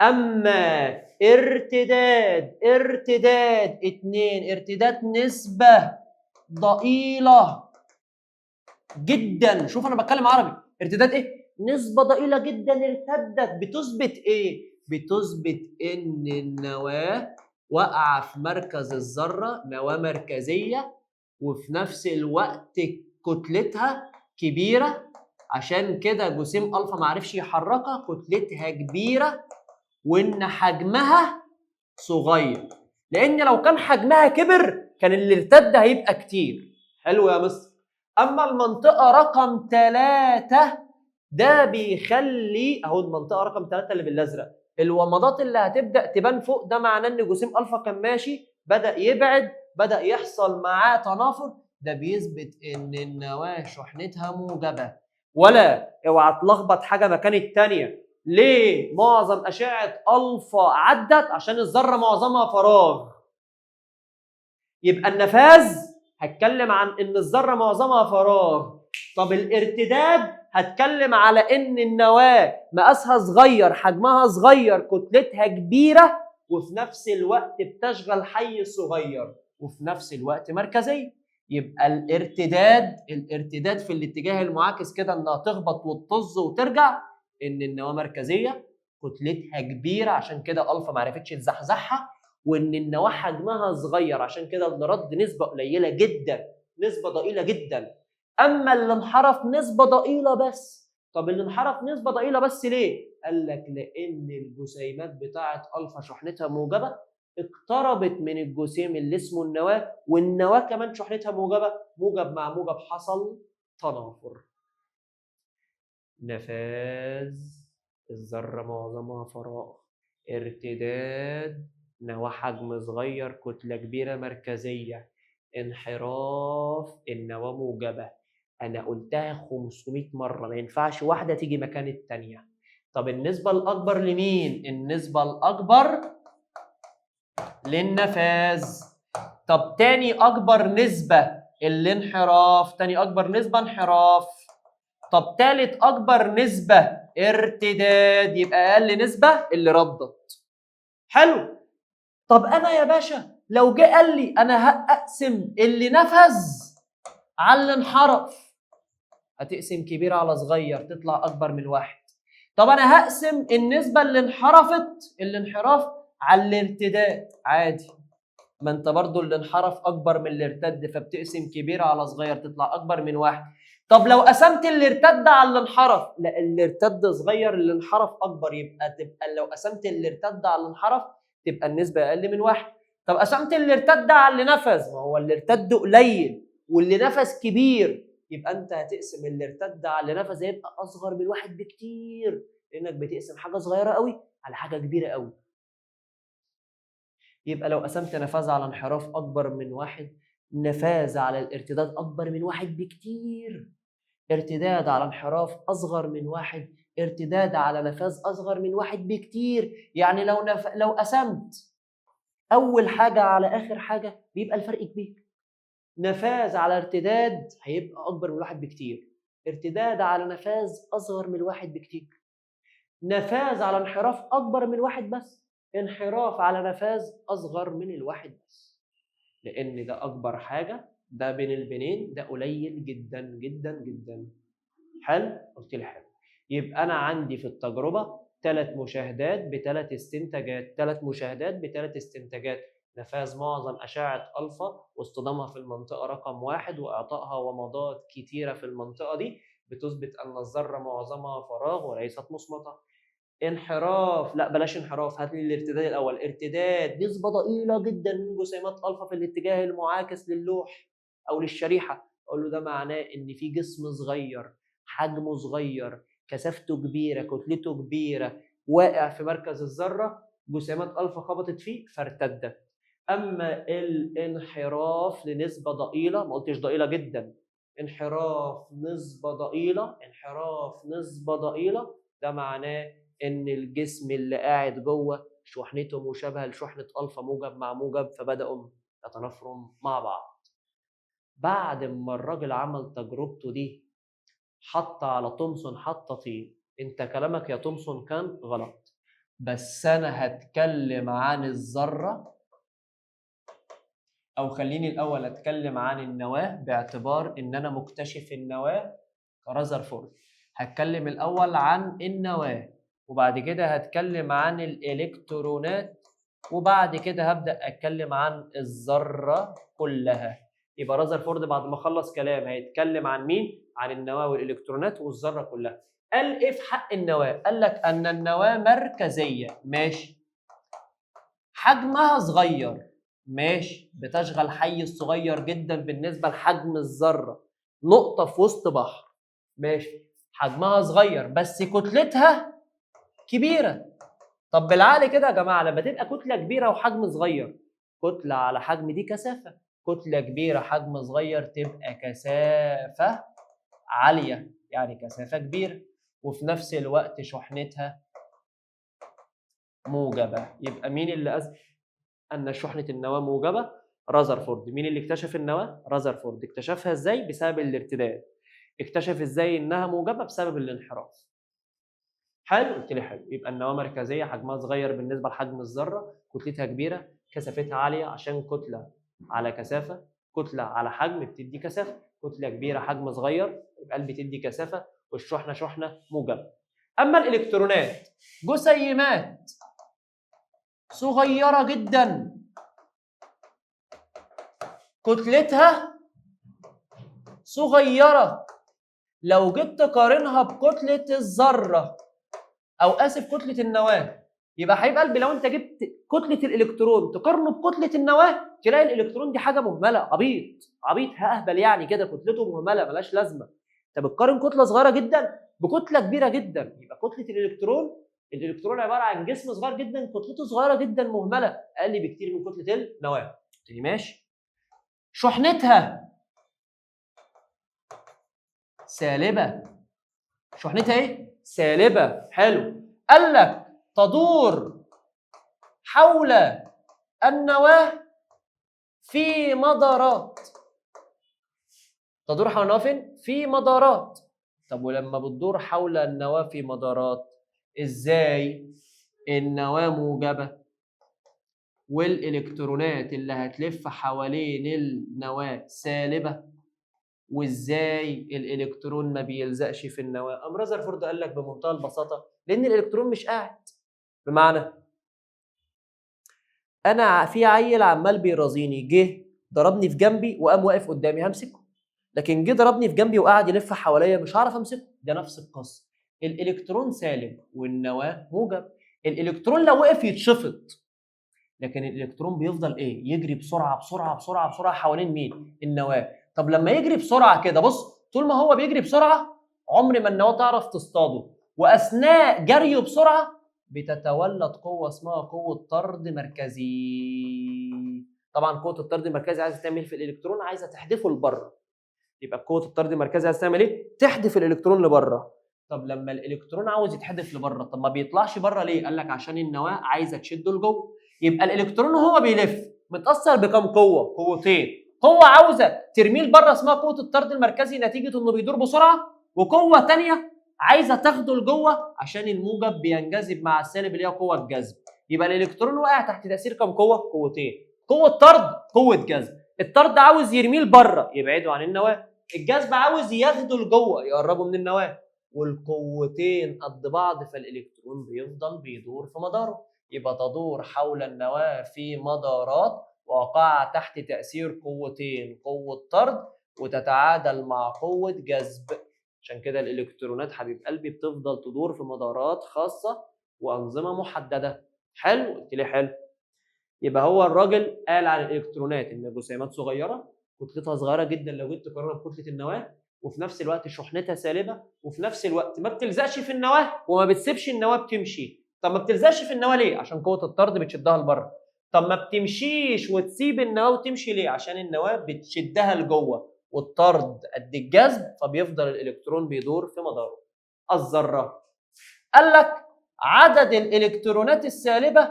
أما ارتداد 2، ارتداد نسبة ضئيلة جدا. شوف أنا بتكلم عربي، ارتداد إيه؟ نسبة ضئيلة جدا ارتدت. بتثبت إيه؟ بتثبت إن النواة واقعة في مركز الذرة، نواة مركزية، وفي نفس الوقت كتلتها كبيرة. عشان كده جسيم ألفا معرفش يحركها، كتلتها كبيرة وان حجمها صغير. لان لو كان حجمها كبر كان اللي ارتد هيبقى كتير. حلو يا مستر. اما المنطقه رقم 3 ده بيخلي اهو المنطقه رقم 3 اللي بالازرق، الومضات اللي هتبدا تبان فوق، ده معناه ان جسيم الفا كان ماشي بدا يبعد، بدا يحصل معاه تنافر. ده بيثبت ان النواه شحنتها موجبه. ولا اوعى تلخبط حاجه مكان الثانيه. ليه معظم أشعة ألفا عدت؟ عشان الذرة معظمها فراغ. يبقى النفاذ هتكلم عن إن الذرة معظمها فراغ. طب الارتداد هتكلم على إن النواة مقاسها صغير، حجمها صغير، كتلتها كبيرة، وفي نفس الوقت بتشغل حيز صغير، وفي نفس الوقت مركزية. يبقى الارتداد في الاتجاه المعاكس كده انها تخبط وتطز وترجع، ان النواه مركزيه كتلتها كبيره عشان كده الفا ما عرفتش تزحزحها، وان النواه حجمها صغير عشان كده اللي رد نسبه قليله جدا، نسبه ضئيله جدا. اما اللي انحرف نسبه ضئيله بس. طب اللي انحرف نسبه ضئيله بس ليه؟ قال لك لان الجسيمات بتاعه الفا شحنتها موجبه اقتربت من الجسيم اللي اسمه النواه، والنواه كمان شحنتها موجبه، موجب مع موجب حصل تنافر. نفاذ الذرة معظمها فراغ، ارتداد نواه حجم صغير كتلة كبيرة مركزية. انحراف النواة موجبة. أنا قلتها 500 مرة، ما ينفعش واحدة تيجي مكان التانية. طب النسبة الأكبر لمين؟ النسبة الأكبر للنفاذ. طب تاني أكبر نسبة الانحراف، تاني أكبر نسبة انحراف. طب تالت أكبر نسبة ارتداد، يبقى أقل نسبة اللي ردت. حلو. طب أنا يا باشا لو جه قال لي أنا هقسم اللي نفذ على اللي انحرف، هتقسم كبير على صغير تطلع أكبر من واحد. طب أنا هقسم النسبة اللي انحرفت الانحراف على الارتداد، عادي، ما انت برضو اللي انحرف اكبر من اللي ارتد، فبتقسم كبير على صغير تطلع اكبر من واحد. طب لو قسمت اللي ارتد على اللي انحرف، لا اللي ارتد صغير اللي انحرف اكبر، تبقى لو قسمت اللي ارتد على اللي انحرف تبقى النسبه اقل من واحد. طب قسمت اللي ارتد على اللي نفذ، ما هو اللي ارتد قليل واللي نفذ كبير، يبقى انت هتقسم اللي ارتد على اللي نفذ هيبقى اصغر من واحد بكتير، لانك بتقسم حاجه صغيره قوي على حاجه كبيره قوي. يبقى لو قسمت نفاذ على انحراف أكبر من واحد، نفاذ على الارتداد أكبر من واحد بكتير، ارتداد على انحراف أصغر من واحد، ارتداد على نفاذ أصغر من واحد بكتير. يعني لو قسمت أول حاجة على آخر حاجة بيبقى الفرق كبير. نفاذ على ارتداد هيبقى أكبر من واحد بكتير، ارتداد على نفاذ أصغر من واحد بكتير، نفاذ على انحراف أكبر من واحد بس، انحراف على نفاذ أصغر من الواحد بس، لأن ده أكبر حاجة، ده بين البنين، ده قليل جدا جدا جدا. حلو؟ قلت لي حلو. يبقى أنا عندي في التجربة 3 مشاهدات ب3 استنتاجات، 3 مشاهدات ب3 استنتاجات: نفاذ معظم أشعة ألفا واصطدامها في المنطقة رقم 1 وإعطائها ومضات كتيرة في المنطقة دي بتثبت أن الذرة معظمها فراغ وليست مصمتة. انحراف، لا بلاش انحراف، هات لي الارتداد الاول. ارتداد نسبه ضئيله جدا من جسيمات الفا في الاتجاه المعاكس للوح او للشريحه، اقول له ده معناه ان في جسم صغير حجمه صغير كثافته كبيره كتلته كبيره واقع في مركز الذره، جسيمات الفا خبطت فيه فارتدت. اما الانحراف لنسبه ضئيله، ما قلتش ضئيله جدا، انحراف نسبه ضئيله، انحراف نسبه ضئيله، ده معناه ان الجسم اللي قاعد جوه شحنته مشابهه لشحنه الفا موجب مع موجب، فبداوا يتنافروا مع بعض. بعد ما الراجل عمل تجربته دي حط على تومسون حط طين. انت كلامك يا تومسون كان غلط، بس انا هتكلم عن الذره، او خليني الاول اتكلم عن النواه باعتبار ان انا مكتشف النواه كرذرفورد. هتكلم الاول عن النواه، وبعد كده هتكلم عن الالكترونات، وبعد كده هبدا اتكلم عن الذره كلها. يبقى رذرفورد بعد ما خلص كلام هيتكلم عن مين؟ عن النواه والالكترونات والذره كلها. قال ايه في حق النواه؟ قال لك ان النواه مركزيه، ماشي، حجمها صغير، ماشي، بتشغل حيز صغير جدا بالنسبه لحجم الذره، نقطه في وسط بحر، ماشي، حجمها صغير بس كتلتها كبيره. طب بالعقل كده يا جماعه، لما تبقى كتله كبيره وحجم صغير، كتله على حجم دي كثافه، كتله كبيره حجم صغير تبقى كثافه عاليه، يعني كثافه كبيره، وفي نفس الوقت شحنتها موجبه. يبقى مين اللي ان شحنه النواه موجبه؟ رذرفورد. مين اللي اكتشف النواه؟ رذرفورد. اكتشفها ازاي؟ بسبب الارتداد. اكتشف ازاي انها موجبه؟ بسبب الانحراف. حلو، قلت لي حلو. يبقى النواه مركزيه، حجمها صغير بالنسبه لحجم الذره، كتلتها كبيره، كثافتها عاليه، عشان كتله على كثافه، كتله على حجم بتدي كثافه، كتله كبيره حجم صغير يبقى بتدي كثافه، والشحنه شحنه موجبه. اما الالكترونات، جسيمات صغيره جدا كتلتها صغيره، لو جيت تقارنها بكتله الذره، او اسف كتله النواه، يبقى حبيب قلبي لو انت جبت كتله الالكترون تقارنه بكتله النواه، تلاقي الالكترون دي حاجه مهمله، عبيط عبيط اهبل يعني كده، كتلته مهمله ملهاش لازمه. انت بتقارن كتله صغيره جدا بكتله كبيره جدا، يبقى كتله الالكترون عباره عن جسم صغير جدا كتلته صغيره جدا مهمله، اقل بكتير من كتله النواه. قلت لي ماشي. شحنتها سالبة. شحنتها ايه؟ سالبة. حلو. قال لك تدور حول النواة في مدارات. تدور حول النواة فين؟ في مدارات. طب ولما بتدور حول النواة في مدارات ازاي النواة موجبة والإلكترونات اللي هتلف حوالين النواة سالبة، وازاي الإلكترون ما بيلزقش في النواة؟ قام رذرفورد قال لك بمنتهى البساطة لأن الإلكترون مش قاعد. بمعنى أنا في عيل عمال بيرازيني، جه ضربني في جنبي وقام واقف قدامي همسكه، لكن جه ضربني في جنبي وقعد يلف حواليا مش هعرف امسكه. ده نفس القصه. الالكترون سالب والنواه موجب. الالكترون لو وقف يتشفط، لكن الالكترون بيفضل ايه؟ يجري بسرعه بسرعه بسرعه بسرعه حوالين مين؟ النواه. طب لما يجري بسرعه كده، بص، طول ما هو بيجري بسرعه عمر ما النواه تعرف تصطاده، واثناء جريه بسرعه بتتولد قوه اسمها قوه طرد مركزي. طبعا قوه الطرد المركزي عايزه تعمل في الالكترون؟ عايزه تحدفه لبره. يبقى قوه الطرد المركزي عايز تعمل ايه؟ تحدف الالكترون لبره. طب لما الالكترون عاوز يتحدف لبره، طب ما بيطلعش بره ليه؟ قال لك عشان النواه عايزه تشده لجوه. يبقى الالكترون وهو بيلف متاثر بكام قوه؟ قوتين. قوه عاوزه ترميه لبره اسمها قوه الطرد المركزي نتيجه انه بيدور بسرعه، وقوه ثانيه عايزه تاخده لجوه عشان الموجب بينجذب مع السالب اللي هي قوه الجذب. يبقى الالكترون واقع تحت تاثير كام قوه؟ قوتين. قوه طرد، قوه جذب. الطرد عاوز يرميه لبره يبعده عن النواه، الجذب عاوز ياخده لجوه يقربه من النواه، والقوتين قد بعض فالالكترون بيفضل بيدور في مداره. يبقى تدور حول النواه في مدارات واقعة تحت تأثير قوتين، قوة طرد وتتعادل مع قوة جذب. عشان كده الالكترونات حبيب قلبي بتفضل تدور في مدارات خاصة وأنظمة محددة. حلو؟ قلت لي حلو. يبقى هو الراجل قال عن الالكترونات ان جسيمات صغيره كتلتها صغيره جدا لو جيت تقارنها بكتله النواه، وفي نفس الوقت شحنتها سالبه، وفي نفس الوقت ما بتلزقش في النواه وما بتسيبش النواه بتمشي. طب ما بتلزقش في النواه ليه؟ عشان قوه الطرد بتشدها لبره. طب ما بتمشيش وتسيب النواه وتمشي ليه؟ عشان النواه بتشدها لجوه، والطرد قد الجذب فبيفضل الالكترون بيدور في مداره. الذره قال لك عدد الالكترونات السالبه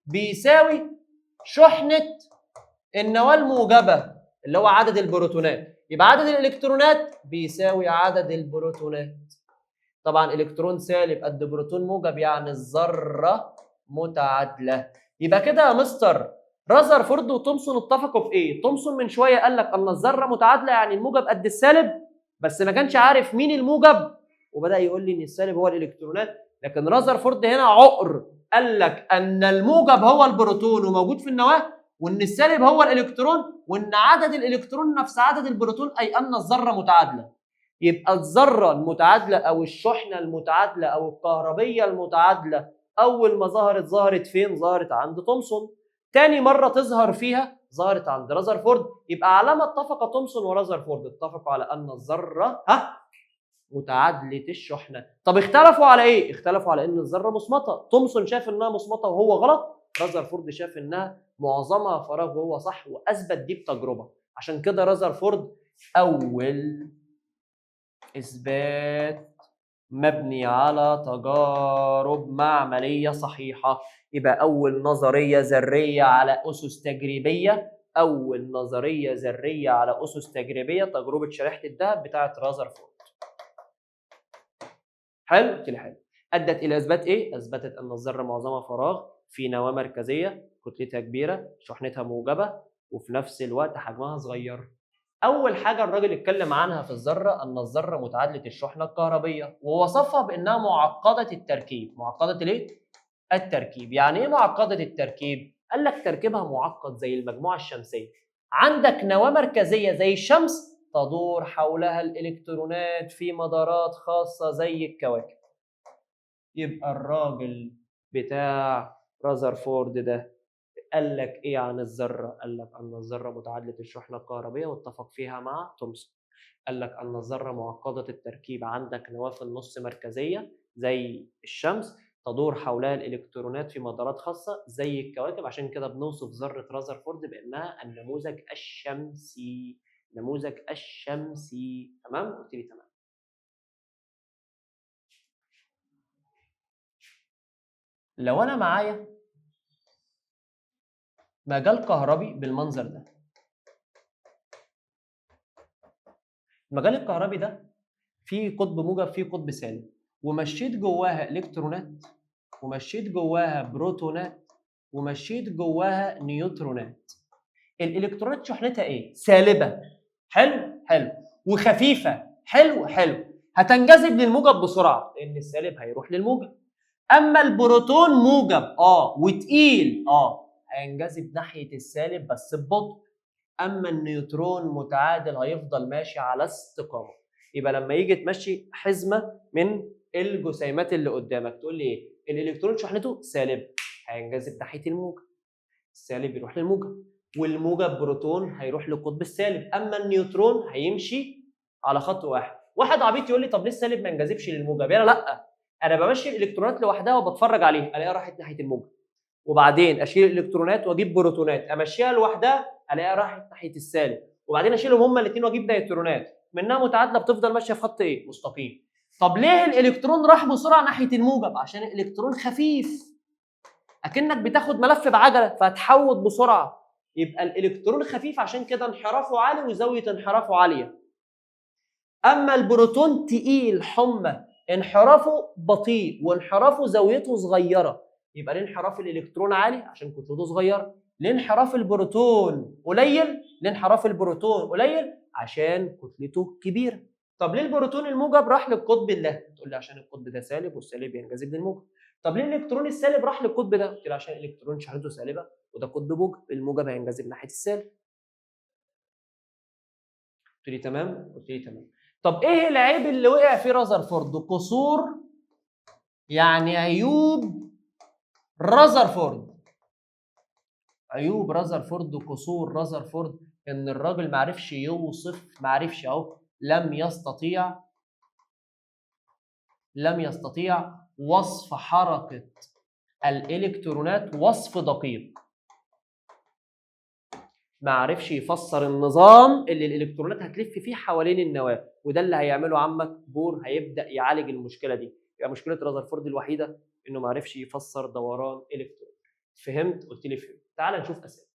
بيساوي شحنة النواة الموجبة اللي هو عدد البروتونات. يبقى عدد الإلكترونات بيساوي عدد البروتونات. طبعا إلكترون سالب قد بروتون موجب يعني الذرة متعادلة. يبقى كده يا مستر رذرفورد وتومسون اتفقوا في ايه؟ تومسون من شوية قال لك أن الذرة متعادلة يعني الموجب قد السالب، بس ما كانش عارف مين الموجب وبدأ يقول لي إن السالب هو الإلكترونات. لكن رذرفورد هنا عقر، قال لك ان الموجب هو البروتون وموجود في النواه، وان السالب هو الالكترون، وان عدد الالكترون نفس عدد البروتون، اي ان الذره متعادله. يبقى الذره المتعادله او الشحنه المتعادله او الكهربيه المتعادله اول ما ظهرت فين؟ ظهرت عند تومسون. تاني مره تظهر فيها ظهرت عند رذرفورد. يبقى على ما اتفق تومسون ورذرفورد اتفقوا على ان الذره متعادله الشحنه. طب اختلفوا على ايه؟ اختلفوا على ان الذره مصمته. تومسون شاف انها مصمته وهو غلط، رذرفورد شاف انها معظمها فراغ وهو صح، واثبت دي بتجربه. عشان كده رذرفورد اول اثبات مبني على تجارب معمليه صحيحه. يبقى اول نظريه ذريه على اسس تجريبيه، اول نظريه ذريه على اسس تجريبيه تجربه شريحه الذهب بتاعه رذرفورد. حلو؟ قلت لي حلو. ادت الى اثبات ايه؟ اثبتت ان الذره معظمها فراغ في نواه مركزيه كتلتها كبيره شحنتها موجبه وفي نفس الوقت حجمها صغير. اول حاجه الراجل اتكلم عنها في الذره ان الذره متعادله الشحنه الكهربيه، ووصفها بانها معقده التركيب. معقده الايه؟ التركيب. يعني ايه معقده التركيب؟ قال لك تركيبها معقد زي المجموعه الشمسيه. عندك نواه مركزيه زي الشمس تدور حولها الالكترونات في مدارات خاصه زي الكواكب. يبقى الراجل بتاع رذرفورد ده قال لك ايه عن الذره؟ قال لك ان الذره متعادله الشحنه الكهربيه واتفق فيها مع تومسون. قال لك ان الذره معقده التركيب، عندك نواه في النص مركزيه زي الشمس تدور حولها الالكترونات في مدارات خاصه زي الكواكب، عشان كده بنوصف ذره رذرفورد بانها النموذج الشمسي. نموذج الشمسي. تمام؟ قلت لي تمام. لو انا معايا مجال كهربي بالمنظر ده، المجال الكهربي ده فيه قطب موجب فيه قطب سالب، ومشيت جواها الكترونات ومشيت جواها بروتونات ومشيت جواها نيوترونات. الالكترونات شحنتها ايه؟ سالبه. حلو حلو. وخفيفه. حلو حلو. هتنجذب للموجب بسرعه لان السالب هيروح للموجب. اما البروتون موجب وتقيل هينجذب ناحيه السالب بس ببطء. اما النيوترون متعادل هيفضل ماشي على استقامه. يبقى لما يجي تمشي حزمه من الجسيمات اللي قدامك تقول لي ايه؟ الالكترون شحنته سالب هينجذب ناحيه الموجب، السالب يروح للموجب، والموجب بروتون هيروح للقطب السالب. اما النيوترون هيمشي على خط واحد. واحد عبيط يقول لي طب ليه السالب ما ينجذبش للموجب؟ انا لا، انا بمشي الالكترونات لوحدها وبتفرج عليها الاقيها راحت ناحيه الموجب، وبعدين اشيل الالكترونات واجيب بروتونات امشيها لوحدها الاقيها راحت ناحيه السالب، وبعدين اشيلهم هما الاثنين واجيب نيوترونات منها متعادله بتفضل ماشيه في خط ايه؟ مستقيم. طب ليه الالكترون راح بسرعه ناحيه الموجب؟ عشان الالكترون خفيف، اكنك بتاخد ملف بعجله فهتحوط بسرعه. يبقى الالكترون خفيف عشان كده انحرافه عالي وزاويه انحرافه عاليه. اما البروتون تقيل حمى انحرافه بطيء وانحرافه زاويته صغيره. يبقى ليه انحراف الالكترون عالي؟ عشان كتلته صغيره. ليه انحراف البروتون قليل؟ ليه انحراف البروتون قليل؟ عشان كتلته كبيره. طب ليه البروتون الموجب راح للقطب ده؟ تقول لي عشان القطب ده سالب والسالب ينجذب للموجب. طب ليه الالكترون السالب راح للقطب ده؟ قلت لي عشان الالكترون شحنته سالبه وده قطب موجب، الموجب هينجذب ناحيه السالب. قلت لي تمام؟ قلت لي تمام. طب ايه العيب اللي وقع فيه رذرفورد؟ قصور، يعني عيوب رذرفورد. عيوب رذرفورد، قصور رذرفورد، ان الراجل ما عرفش يوصف، ما عرفش لم يستطيع وصف حركه الالكترونات وصف دقيق. ما عرفش يفسر النظام اللي الالكترونات هتلف فيه حوالين النواه، وده اللي هيعمله عمك بور، هيبدا يعالج المشكله دي. يبقى مشكله رذرفورد الوحيده انه ما عرفش يفسر دوران الكترون. فهمت؟ قلت لي فهمت. تعال نشوف اسئله.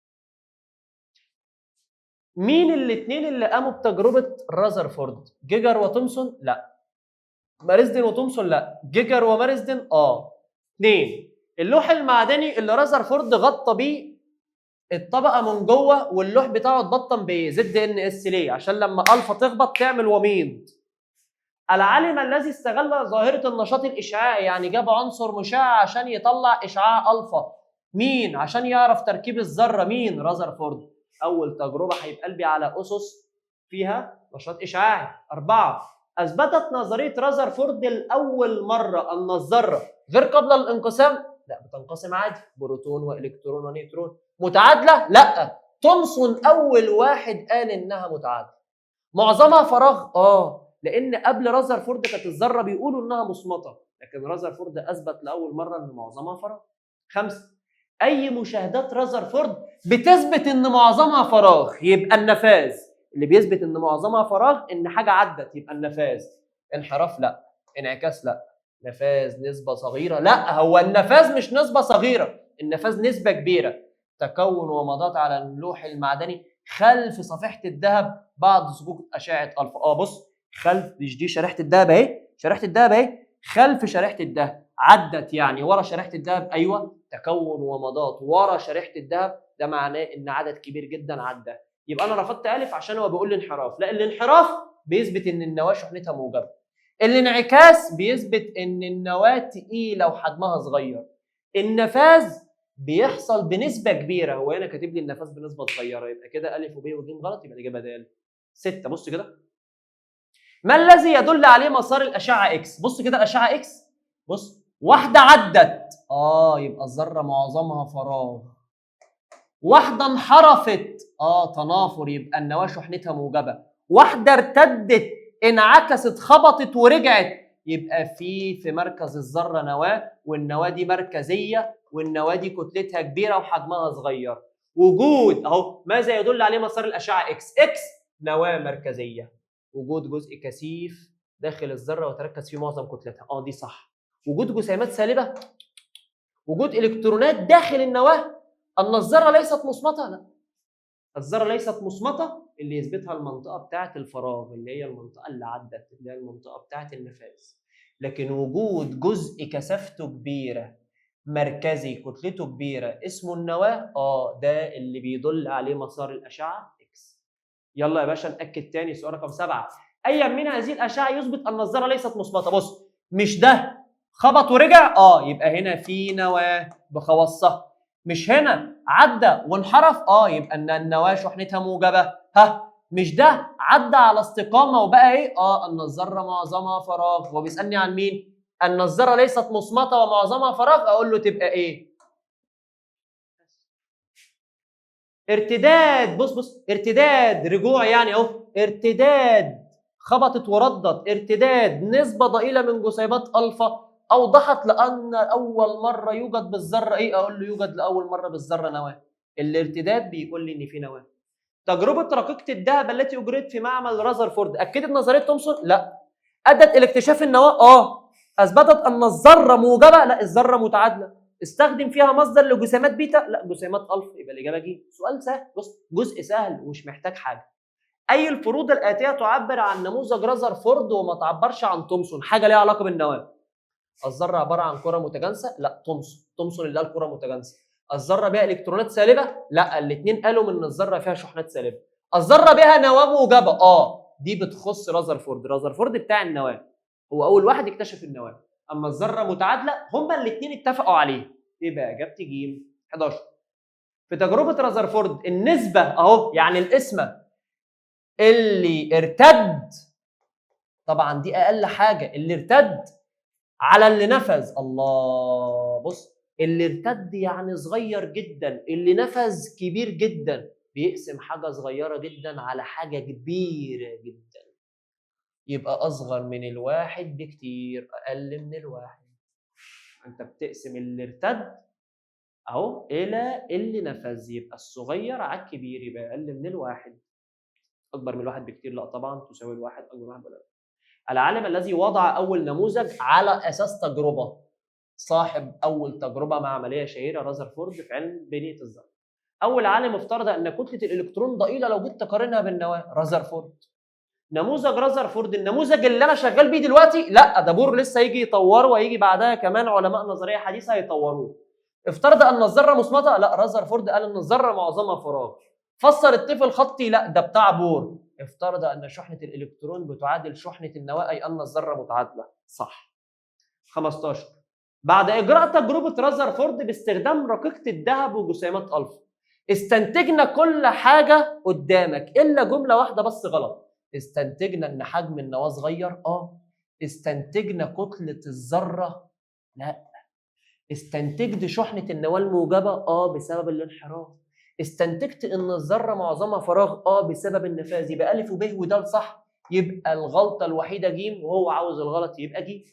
مين الاثنين اللي قاموا بتجربه رذرفورد؟ جيجر وتومسون؟ لا. ماريزدن وتومسون؟ لا. جيجر وماريزدن؟ اثنين. اللوح المعدني اللي رذرفورد غطى بيه الطبقه من جوه واللوح بتاعه اتبطن بزد ان اس. ليه؟ عشان لما الفا تخبط تعمل وميض. العالم الذي استغل ظاهره النشاط الاشعاعي، يعني جاب عنصر مشع عشان يطلع اشعاع الفا. مين؟ عشان يعرف تركيب الذره. مين؟ رذرفورد. اول تجربه حبيب قلبي على اسس فيها نشاط اشعاعي. 4. اثبتت نظريه رذرفورد لاول مره ان الذره غير قابله للانقسام. لا، بتنقسم عادي، بروتون والكترون ونيوترون. متعادله؟ لا. تومسون اول واحد قال انها متعادله. معظمها فراغ؟ لان قبل رذرفورد كانت الذره بيقولوا انها مصمته، لكن رذرفورد اثبت لاول مره ان معظمها فراغ. 5. اي مشاهدات رذرفورد بتثبت ان معظمها فراغ، يبقى النفاذ اللي بيثبت ان معظمها فراغ ان حاجه عدت، يبقى النفاذ. انحراف؟ لا. انعكاس؟ لا. نفاذ نسبه صغيره؟ لا، هو النفاذ مش نسبه صغيره، النفاذ نسبه كبيره. تكون ومضات على اللوح المعدني خلف صفيحه الذهب بعد سقوط اشعه الفا. بص، خلف، مش دي شريحه الذهب اهي، شريحه الذهب اهي، خلف شريحه الذهب عدت، يعني ورا شريحه الذهب. ايوه، تكون ومضات ورا شريحه الذهب، ده معناه ان عدد كبير جدا عدى. يبقى انا رفضت الف عشان هو بيقول لي انحراف. لا، الانحراف بيثبت ان النواه شحنتها موجبه. الانعكاس بيثبت ان النواه تقيله وحجمها صغير. النفاذ بيحصل بنسبه كبيره. هو هنا كاتب لي النفاذ بنسبه صغيره، يبقى كده الف وب وج غلط، يبقى الاجابه د. 6. بص كده، ما الذي يدل عليه مسار الاشعه اكس؟ بص كده الاشعه اكس، بص، واحده عدت، يبقى الذره معظمها فراغ. واحده انحرفت، تنافر، يبقى النواه شحنتها موجبه. واحده ارتدت، انعكست، خبطت ورجعت، يبقى في مركز الذره نواه، والنواه دي مركزيه، والنواه دي كتلتها كبيره وحجمها صغير. وجود اهو ماذا يدل عليه مسار الاشعه اكس؟ اكس نواه مركزيه، وجود جزء كثيف داخل الذره وتركز فيه معظم كتلتها. دي صح. وجود جسيمات سالبه، وجود الكترونات داخل النواه. ان الذره ليست مصمته، لا، الذره ليست مصمته، اللي يثبتها المنطقه بتاعه الفراغ اللي هي المنطقه اللي عدت، اللي هي المنطقه بتاعه النفاذ. لكن وجود جزء كثافته كبيره مركزي كتلته كبيره اسمه النواه، ده اللي بيدل عليه مسار الاشعه اكس. يلا يا باشا ناكد تاني سؤال رقم 7. اي من هذه الاشعه يثبت ان الذره ليست مثبته؟ بص، مش ده خبط ورجع، يبقى هنا في نواه بخواصها. مش هنا عدى وانحرف، يبقى ان النواه شحنتها موجبه. مش ده عدى على استقامه وبقى ايه؟ ان الذره معظمها فراغ. هو بيسالني عن مين؟ ان الذره ليست مصمته ومعظمها فراغ، اقول له تبقى ايه؟ ارتداد. بص ارتداد رجوع، يعني اهو ارتداد خبطت وردت، ارتداد نسبه ضئيله من جسيمات الفا اوضحت لان اول مره يوجد بالذره ايه؟ اقول له يوجد لاول مره بالذره نواه. الارتداد بيقول لي ان في نواه. تجربه رقيقه الذهب التي اجريت في معمل رازرفورد اكدت نظريه تومسون؟ لا. ادت الى اكتشاف النواه؟ اثبتت ان الذره موجبه؟ لا، الذره متعادله. استخدم فيها مصدر لجسيمات بيتا؟ لا، جسيمات الفا. يبقى الاجابه ج. سؤال سهل، بص جزء سهل ومش محتاج حاجه. اي الفروض الاتيه تعبر عن نموذج رازرفورد وما تعبرش عن تومسون؟ حاجه ليها علاقه بالنواه. الذره عباره عن كره متجانسه؟ لا، تومسون اللي قال كره متجانسه. الذره بها الكترونات سالبه؟ لا، الاثنين قالوا ان الذره فيها شحنات سالبه. الذره بها نواه موجبه؟ دي بتخص رازرفورد بتاع النواه، هو اول واحد اكتشف النواه. اما الذره متعادله هما الاثنين اتفقوا عليه. يبقى اجابتي ج. 11. في تجربه رازرفورد النسبه اهو، يعني القسمه اللي ارتد، طبعا دي اقل حاجه، اللي ارتد على اللي نفذ. الله، بص، اللي ارتد يعني صغير جدا، اللي نفذ كبير جدا. بيقسم حاجه صغيره جدا على حاجه كبيره جدا، يبقى اصغر من الواحد بكتير، اقل من الواحد. انت بتقسم اللي ارتد اهو الى اللي نفذ، يبقى الصغير على الكبير، يبقى اقل من الواحد. اكبر من الواحد بكتير؟ لا طبعا، تساوي الواحد. اكبر من الواحد ولا لا؟ العالم الذي وضع اول نموذج على اساس تجربه، صاحب اول تجربه معمليه شهيره رازرفورد في علم بنيه الذره. اول عالم افترض ان كتله الالكترون ضئيله لو جيت تقارنها بالنواه، رازرفورد. نموذج رازرفورد النموذج اللي انا شغال بيه دلوقتي؟ لا، ده بور لسه يجي يطوره، ويجي بعدها كمان علماء نظريه حديثه هيطوروه. افترض ان الذره مصمته؟ لا، رازرفورد قال ان الذره معظمها فراغ. فسر الطفل الخطي؟ لا، ده بتاع بور. افترض ان شحنه الالكترون بتعادل شحنه النواه، اي ان الذره متعادله، صح. 15. بعد اجراء تجربه رازرفورد باستخدام رقيقه الذهب وجسيمات الفا، استنتجنا كل حاجه قدامك الا جمله واحده بس غلط. استنتجنا ان حجم النواه صغير؟ استنتجنا كتله الذره؟ لا. استنتجت شحنه النواه الموجبه؟ بسبب الانحراف. استنتجت ان الذره معظمها فراغ؟ بسبب النفاذ. يبقى الف وب ودال صح، يبقى الغلطه الوحيده ج، وهو عاوز الغلط يبقى ج.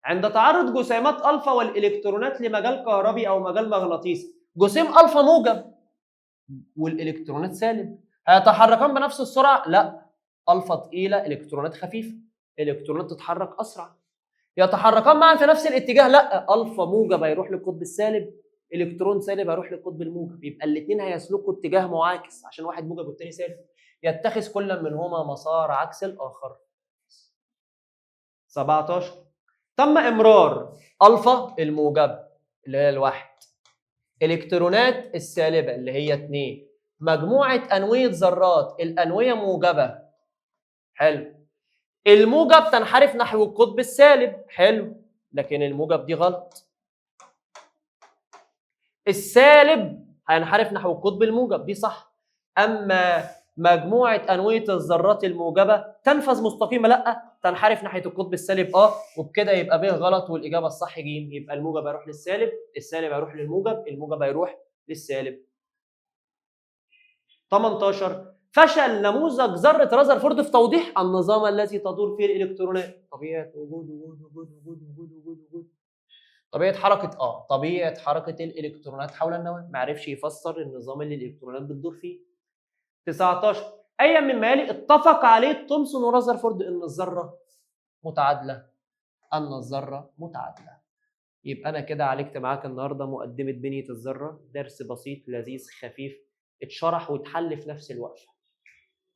عند تعرض جسيمات الفا والالكترونات لمجال كهربي او مجال مغناطيسي، جسيم الفا موجب والالكترونات سالب، هيتحركان بنفس السرعه؟ لا، الفا ثقيله، الكترونات خفيفه، الكترونات تتحرك اسرع. يتحركان معا في نفس الاتجاه؟ لا، الفا موجب هيروح للقطب السالب، الكترون سالب هيروح للقطب الموجب، يبقى الاثنين هيسلكوا اتجاه معاكس عشان واحد موجب والثاني سالب. يتخذ كل منهما مسار عكس الاخر. 17. تم امرار الفا الموجبه اللي هي الواحد، الكترونات السالبه اللي هي 2، مجموعه انويه ذرات، الانويه موجبه، حلو. الموجب تنحرف نحو القطب السالب، حلو، لكن الموجب دي غلط. السالب هينحرف نحو القطب الموجب، دي صح. اما مجموعه انويه الذرات الموجبه تنفذ مستقيمه، لا، تنحرف ناحيه القطب السالب، وبكده يبقى ب غلط، والاجابه الصح ج. يبقى الموجب هيروح للسالب، السالب هيروح للموجب، الموجب هيروح للسالب. 18. فشل نموذج ذرة رذرفورد في توضيح النظام الذي تدور فيه الإلكترونات. طبيعة وجود. طبيعة حركة الإلكترونات حول النواة. ما عرفش يفسر النظام اللي الإلكترونات بتدور فيه. 19 أيا مما يلي اتفق عليه تومسون ورذرفورد إن الذرة متعادلة. يبقى أنا كده عالجت معاك النهارده مقدمة بنية الذرة، درس بسيط لذيذ خفيف اتشرح واتحل في نفس الوقت.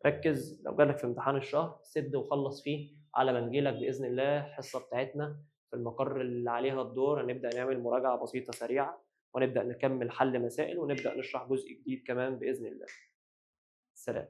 ركز لو جالك في امتحان الشهر سد وخلص فيه على ما نجيلك بإذن الله الحصة بتاعتنا في المقر اللي عليها الدور. هنبدأ نعمل مراجعة بسيطة سريعة ونبدأ نكمل حل مسائل ونبدأ نشرح جزء جديد كمان بإذن الله. سلام.